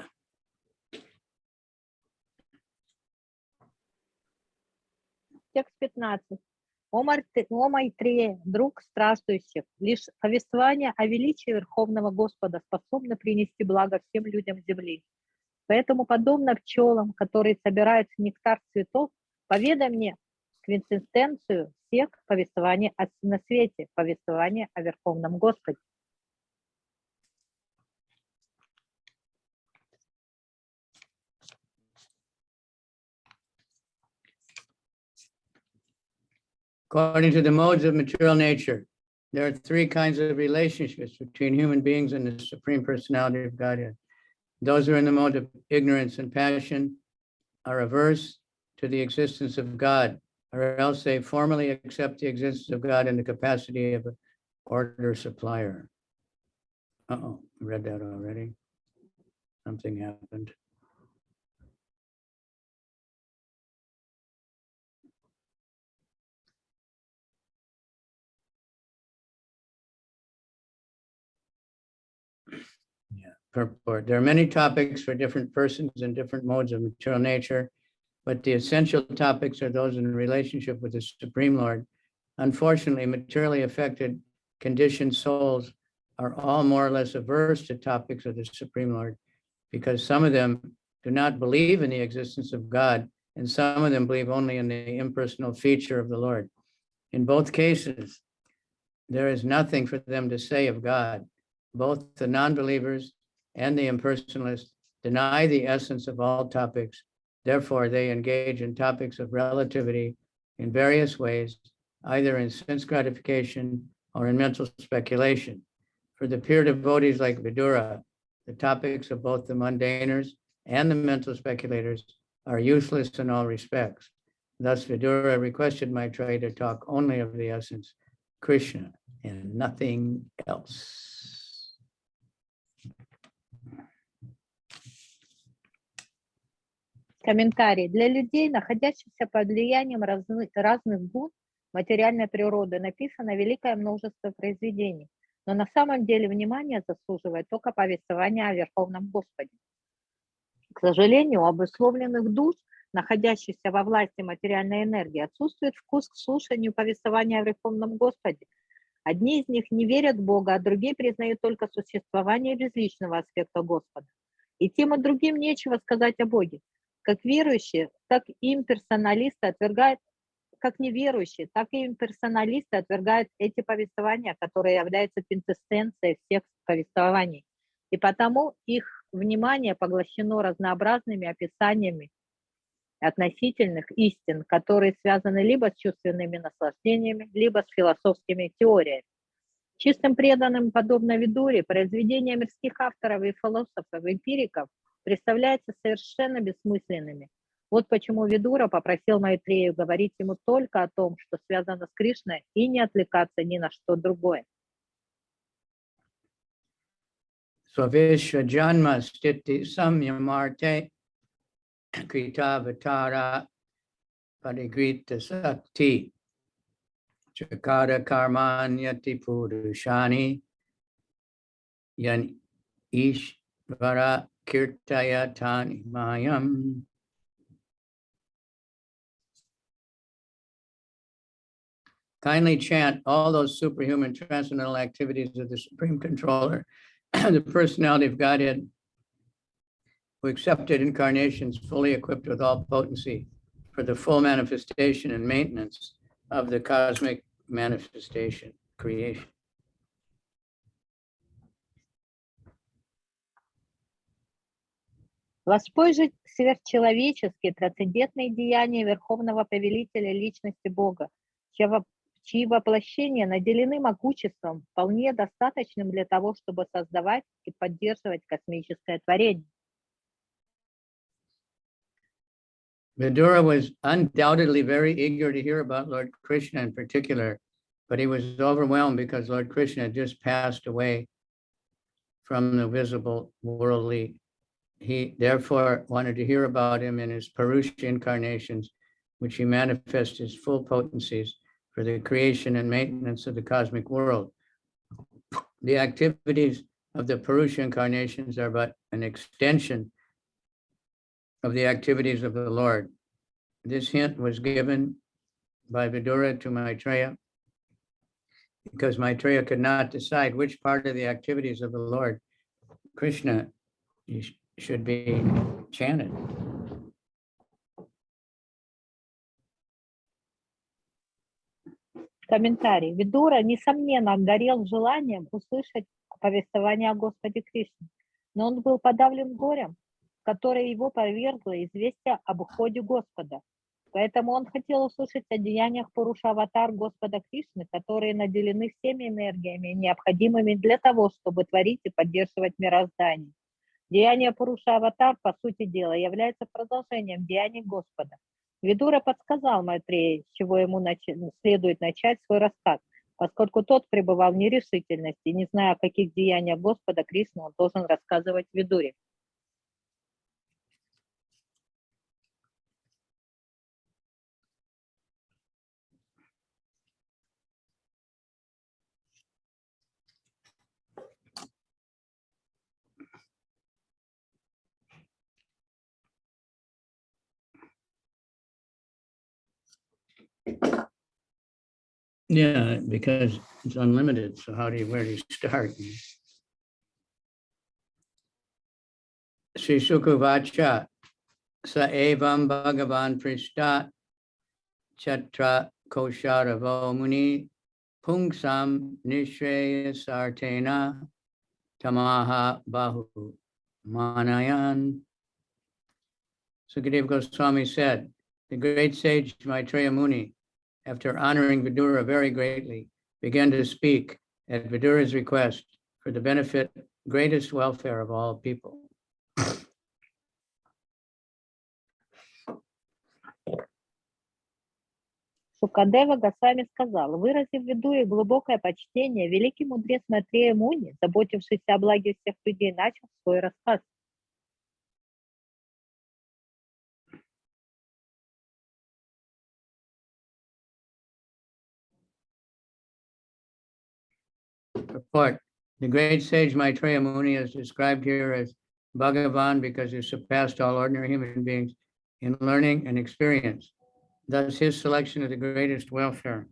Текст 15. О Майтрея, друг страждущих, лишь повествование о величии Верховного Господа способно принести благо всем людям земли. Поэтому, подобно пчелам, которые собирают нектар цветов, поведай мне квинтэссенцию всех повествований на свете, повествование о Верховном Господе. According to the modes of material nature, there are three kinds of relationships between human beings and the Supreme Personality of Godhead. Those who are in the mode of ignorance and passion are averse to the existence of God, or else they formally accept the existence of God in the capacity of an order supplier. Uh-oh, I read that already. Something happened. Yeah, purport. There are many topics for different persons and different modes of material nature, but the essential topics are those in relationship with the Supreme Lord. Unfortunately, materially affected, conditioned souls are all more or less averse to topics of the Supreme Lord, because some of them do not believe in the existence of God, and some of them believe only in the impersonal feature of the Lord. In both cases, there is nothing for them to say of God. Both the non-believers and the impersonalists deny the essence of all topics. Therefore, they engage in topics of relativity in various ways, either in sense gratification or in mental speculation. For the pure devotees like Vidura, the topics of both the mundaners and the mental speculators are useless in all respects. Thus, Vidura requested Maitreya to talk only of the essence, Krishna, and nothing else. Комментарий. Для людей, находящихся под влиянием разных гун материальной природы, написано великое множество произведений, но на самом деле внимание заслуживает только повествование о Верховном Господе. К сожалению, у обусловленных душ, находящихся во власти материальной энергии, отсутствует вкус к слушанию повествования о Верховном Господе. Одни из них не верят в Бога, а другие признают только существование безличного аспекта Господа. И тем и другим нечего сказать о Боге. Как верующие, так и имперсоналисты отвергают, как неверующие, так и имперсоналисты отвергают эти повествования, которые являются квинтэссенцией всех повествований. И потому их внимание поглощено разнообразными описаниями относительных истин, которые связаны либо с чувственными наслаждениями, либо с философскими теориями. Чистым преданным, подобно Видуре, произведения мирских авторов и философов-эмпириков представляются совершенно бессмысленными. Вот почему Видура попросил Майтрею говорить ему только о том, что связано с Кришной, и не отвлекаться ни на что другое. Svaveshva janma stiti samyamarte kritavatara parigrita sakti chakara karmanyati purushani yan ishvara kirtayatani mayam. kindly chant all those superhuman transcendental activities of the Supreme Controller, the personality of Godhead, who accepted incarnations fully equipped with all potency for the full manifestation and maintenance of the cosmic manifestation, creation. Воспой сверхчеловеческие трансцендентные деяния Верховного Повелителя Личности Бога, чьи воплощения наделены могуществом, вполне достаточным для того, чтобы создавать и поддерживать космическое творение. Vidura was undoubtedly very eager to hear about Lord Krishna in particular, but he was overwhelmed because Lord Krishna had just passed away from the visible worldly. He therefore wanted to hear about him in his Purusha incarnations, which he manifests his full potencies for the creation and maintenance of the cosmic world. The activities of the Purusha incarnations are but an extension of the activities of the Lord. This hint was given by Vidura to Maitreya because Maitreya could not decide which part of the activities of the Lord Krishna should be chanted. Комментарий. Видура, несомненно, горел желанием услышать повествование о Господе Кришне, но он был подавлен горем, которое его повергло известие об уходе Господа. Поэтому он хотел услышать о деяниях Пуруша-аватар Господа Кришны, которые наделены всеми энергиями, необходимыми для того, чтобы творить и поддерживать мироздание. Деяние Пуруша-аватар, по сути дела, является продолжением деяний Господа. Видура подсказал Майтреи, с чего ему следует начать свой рассказ, поскольку тот пребывал в нерешительности, не зная, о каких деяниях Господа Кришны он должен рассказывать Видуре. Yeah, because it's unlimited. So where do you start? Sri Sukavacha sa evam bhagavan prishta chatra kosharavo muni pungsam nishreyasartena tamaha bahu manayan. Sukadeva Goswami said, the great sage Maitreya Muni, after honoring Vidura very greatly, began to speak at Vidura's request for the benefit, greatest welfare of all people. Шукадева Госвами сказал, выразив Видуре глубокое почтение, великий мудрец Майтрея Муни, заботившийся о благе всех людей, начал свой рассказ. Report. The great sage Maitreya Muni is described here as Bhagavan because he surpassed all ordinary human beings in learning and experience. Thus, his selection of the greatest welfare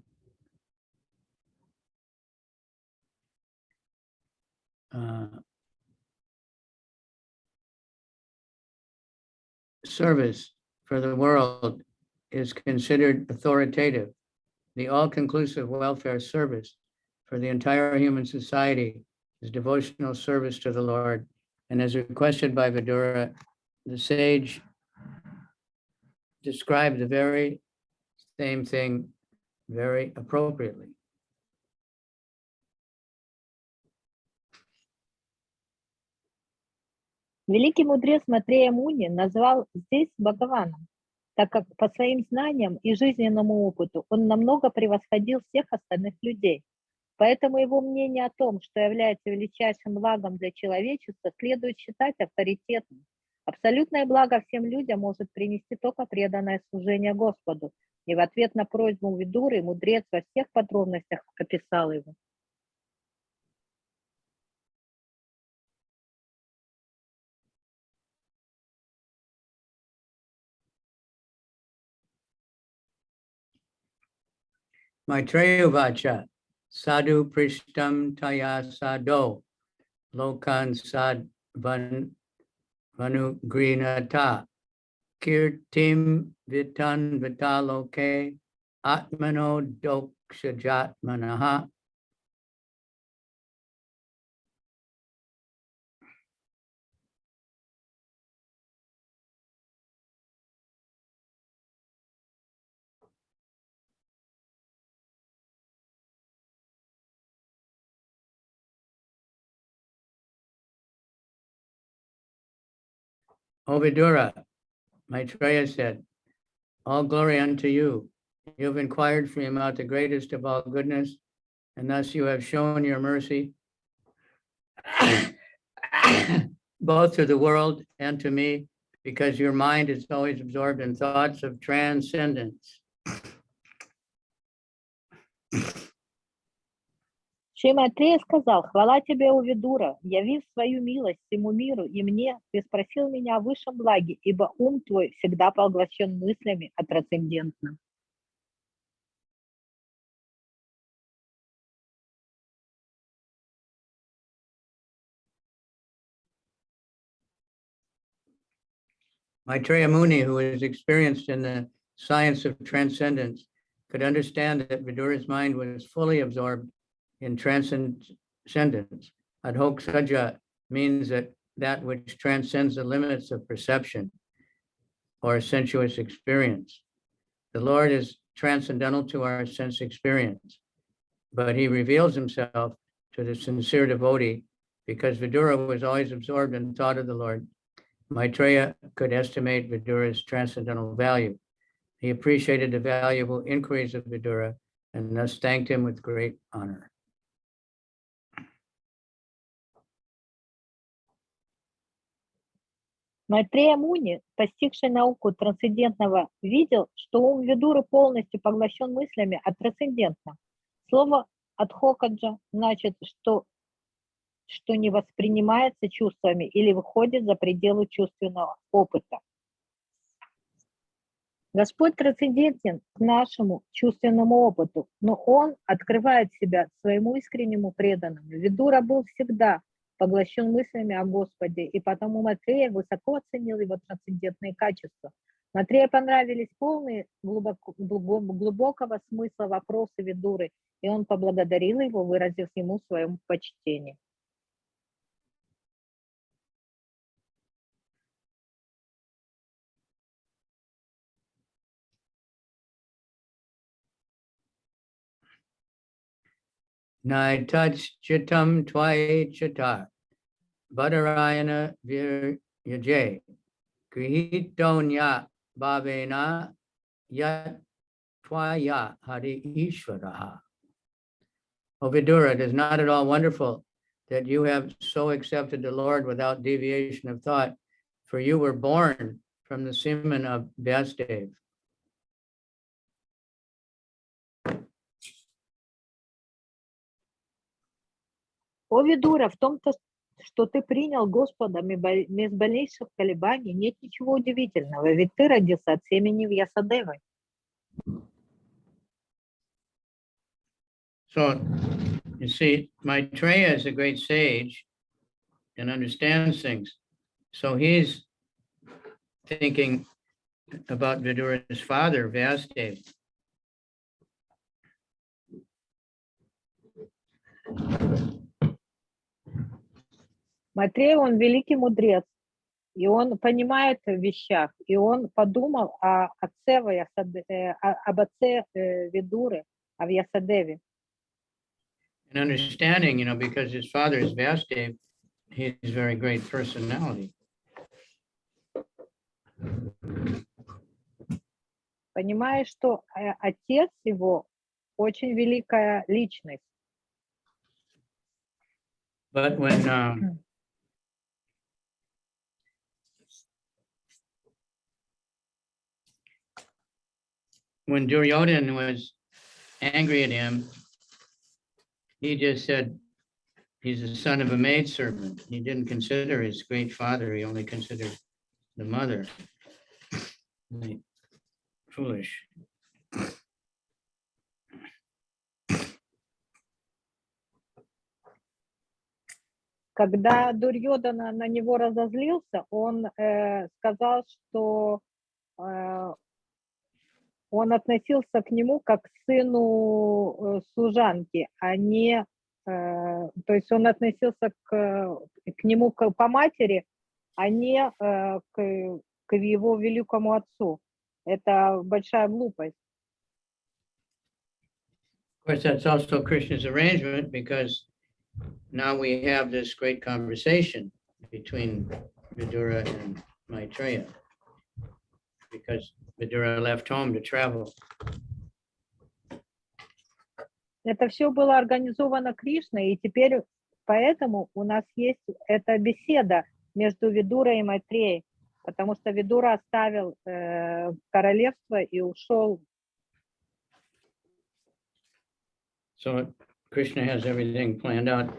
service for the world is considered authoritative. The all-conclusive welfare service for the entire human society is devotional service to the Lord. And as requested by Vidura, the sage described the very same thing very appropriately. Великий мудрец Майтрея Муни назвал здесь Бхагаваном, так как по своим знаниям и жизненному опыту он намного превосходил всех остальных людей. Поэтому его мнение о том, что является величайшим благом для человечества, следует считать авторитетным. Абсолютное благо всем людям может принести только преданное служение Господу. И в ответ на просьбу Видуры мудрец во всех подробностях описал его. Maitreya vacha sadhu prishtam taya sado lokan sad vanugrinata kirtim vitan vitaloke atmano dokshajatmanaha. O Vidura, Maitreya said, all glory unto you. You have inquired from me about the greatest of all goodness, and thus you have shown your mercy both to the world and to me, because your mind is always absorbed in thoughts of transcendence. Шри Майтрея сказал: «Хвала тебе, о Видура, явив свою милость всему миру и мне, ты спросил меня о высшем благе, ибо ум твой всегда поглощен мыслями о трансцендентном». Maitreya Muni, who is experienced in the science of transcendence, could understand that Vidura's mind was fully absorbed in transcendence. Adhok Saja means that which transcends the limits of perception or sensuous experience. The Lord is transcendental to our sense experience, but he reveals himself to the sincere devotee because Vidura was always absorbed in thought of the Lord. Maitreya could estimate Vidura's transcendental value. He appreciated the valuable inquiries of Vidura and thus thanked him with great honor. Майтрея Муни, постигший науку трансцендентного, видел, что ум Видуры полностью поглощен мыслями о трансцендентном. Слово «адхокаджа» значит, что не воспринимается чувствами или выходит за пределы чувственного опыта. Господь трансцендентен к нашему чувственному опыту, но Он открывает себя своему искреннему преданному. Видура был всегда поглощен мыслями о Господе, и потому Майтрея высоко оценил его трансцендентные качества. Майтрея понравились полные глубокого смысла вопросы Видуры, и он поблагодарил его, выразив ему свое почтение. Nai touch chitam twai chitar, Badarayana viryaje, Grihitonya bhavena yat twaya hari ishvaraha. O Vidura, it is not at all wonderful that you have so accepted the Lord without deviation of thought, for you were born from the semen of Vyasadeva. О Видура, в том-то, что ты принял Господа без малейших колебаний, нет ничего удивительного, ведь ты родился от семени Вьясадевы. So, you see, Maitreya is a great sage and understands things. So he's thinking about Vidura's father, Vyasadeva. Майтрея, он великий мудрец, и он понимает в вещах, и он подумал об отце Видуры, о Вьясадеве. And understanding, because his father is Vyasadeva, he's a very great personality. Понимая, что отец его очень великая личность. But when Duryodhana was angry at him, he just said he's the son of a maidservant. He didn't consider his great father. He only considered the mother. Foolish. Когда Дурьодана на него разозлился, он сказал, что он относился к нему как к сыну служанки, а не... то есть он относился к нему по матери, а не к его великому отцу. Это большая глупость. Of course, that's also Krishna's arrangement, because now we have this great conversation between Vidura and Maitreya, because Vidura left home to travel. Это все было организовано Кришной, и теперь поэтому у нас есть эта беседа между Видурой и Майтреей, потому что Видура оставил королевство и ушел. So Krishna has everything planned out.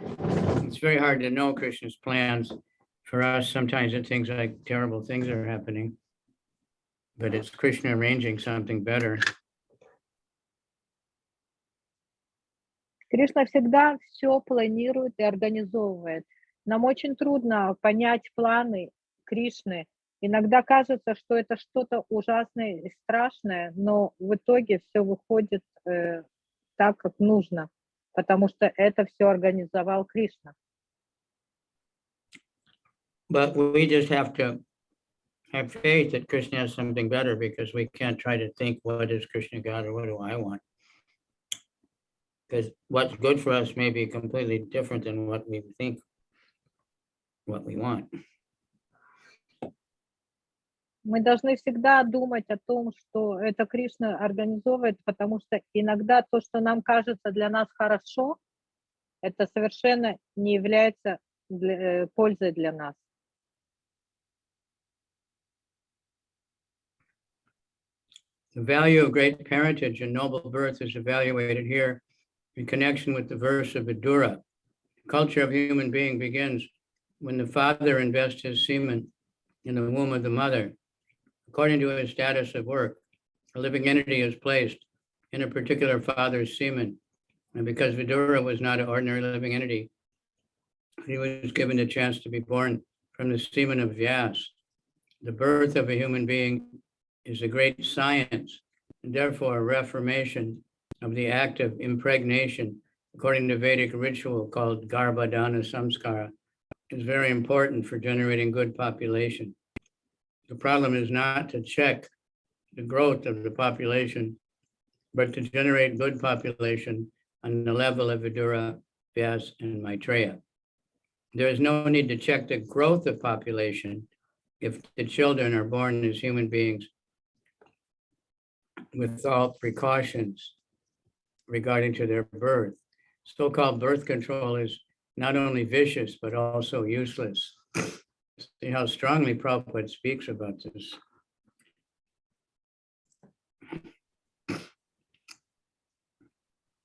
It's very hard to know Krishna's plans. For us, sometimes it seems like terrible things are happening, but it's Krishna arranging something better. Кришна всегда все планирует и организовывает. Нам очень трудно понять планы Кришны. Иногда кажется, что это что-то ужасное и страшное, но в итоге все выходит так, как нужно, потому что это все организовал Кришна. But we just have to have faith that Krishna has something better, because we can't try to think, what is Krishna got or what do I want? Because what's good for us may be completely different than what we think, what we want. Мы должны всегда думать о том, что это Кришна организовывает, потому что иногда то, что нам кажется для нас хорошо, это совершенно не является пользой для нас. The value of great parentage and noble birth is evaluated here in connection with the verse of Vidura. The culture of human being begins when the father invests his semen in the womb of the mother. According to his status of work, a living entity is placed in a particular father's semen. And because Vidura was not an ordinary living entity, he was given the chance to be born from the semen of Vyas. The birth of a human being is a great science, and therefore a reformation of the act of impregnation, according to Vedic ritual called Garbhadana Samskara, is very important for generating good population. The problem is not to check the growth of the population, but to generate good population on the level of Vidura, Vyas, and Maitreya. There is no need to check the growth of population if the children are born as human beings with all precautions regarding to their birth. So-called birth control is not only vicious, but also useless. See how strongly Prabhupada speaks about this.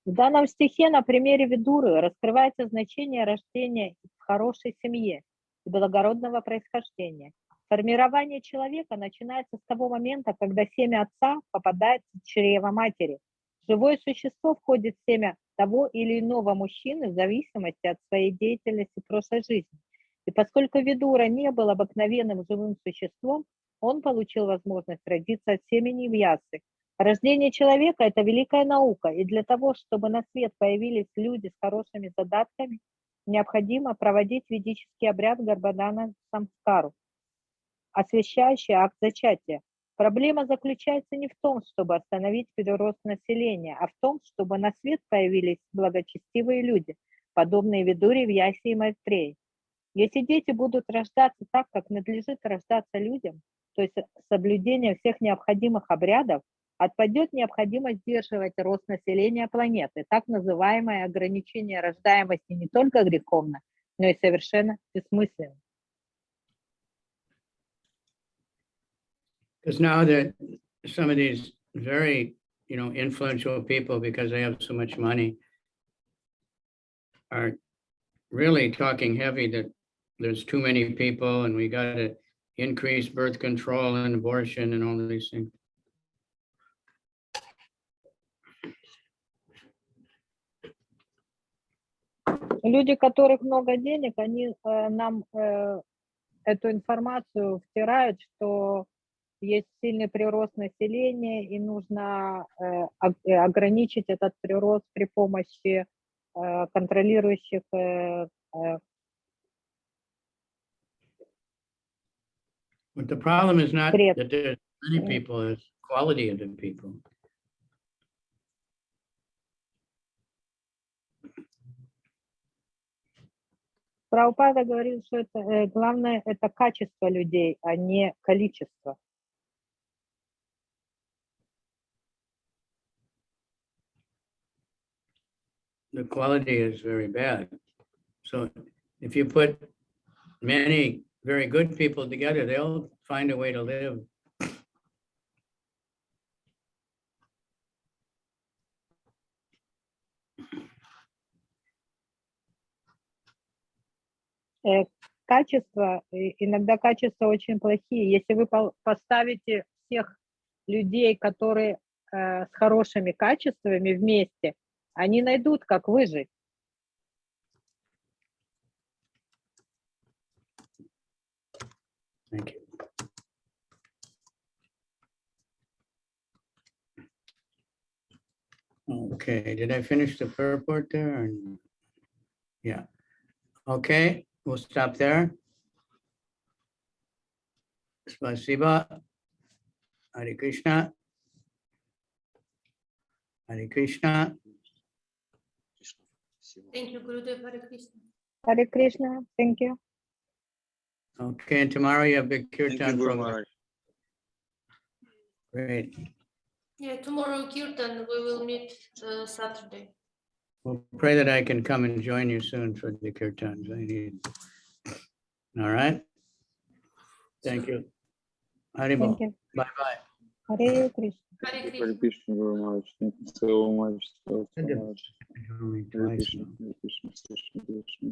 В данном стихе на примере Видуры раскрывается значение рождения в хорошей семье и благородного происхождения. Формирование человека начинается с того момента, когда семя отца попадает в чрево матери. Живое существо входит в семя того или иного мужчины в зависимости от своей деятельности в прошлой жизни. И поскольку Видура не был обыкновенным живым существом, он получил возможность родиться от семени Вьясы. Рождение человека – это великая наука, и для того, чтобы на свет появились люди с хорошими задатками, необходимо проводить ведический обряд Гарбадана Самскару, освящающий акт зачатия. Проблема заключается не в том, чтобы остановить перерост населения, а в том, чтобы на свет появились благочестивые люди, подобные Видуре, Вьясе и Майтреи. Если дети будут рождаться так, как надлежит рождаться людям, то есть с соблюдением всех необходимых обрядов, отпадет необходимость сдерживать рост населения планеты. Так называемое ограничение рождаемости не только греховно, но и совершенно бессмысленно. Because now that some of these very, influential people, because they have so much money, are really talking heavy that there's too many people and we got to increase birth control and abortion and all of these things. Люди, у которых много денег, они нам эту информацию втирают, что есть сильный прирост населения, и нужно ограничить этот прирост при помощи контролирующих But the problem is not Привет. that there's many people, it's quality of the people. Прабхупада говорит, что это, главное — это качество людей, а не количество. The quality is very bad. So if you put many very good people together, they'll find a way to live. Качества, иногда качества очень плохие. Если вы поставите всех людей, которые с хорошими качествами вместе, они найдут, как выжить. Thank you. Okay, did I finish the purport there? Yeah. Okay, we'll stop there. Spasiba. Hare Krishna. Hare Krishna. Thank you, Gurudev. Hare Krishna. Hare Krishna, thank you. Okay, and tomorrow you have big Thank you, kirtan Guru program. Maharaj. Great. Yeah, tomorrow Kirtan, we will meet Saturday. We'll pray that I can come and join you soon for the kirtans. I need. All right. Thank you. Haribol. Thank you. Bye-bye. Hare Krishna. Hare Hare Krishna. Krishna, Guru Maharaj. Thank you so much. So Thank you. much. Thank you. Hare Krishna, Hare Krishna, Krishna Krishna.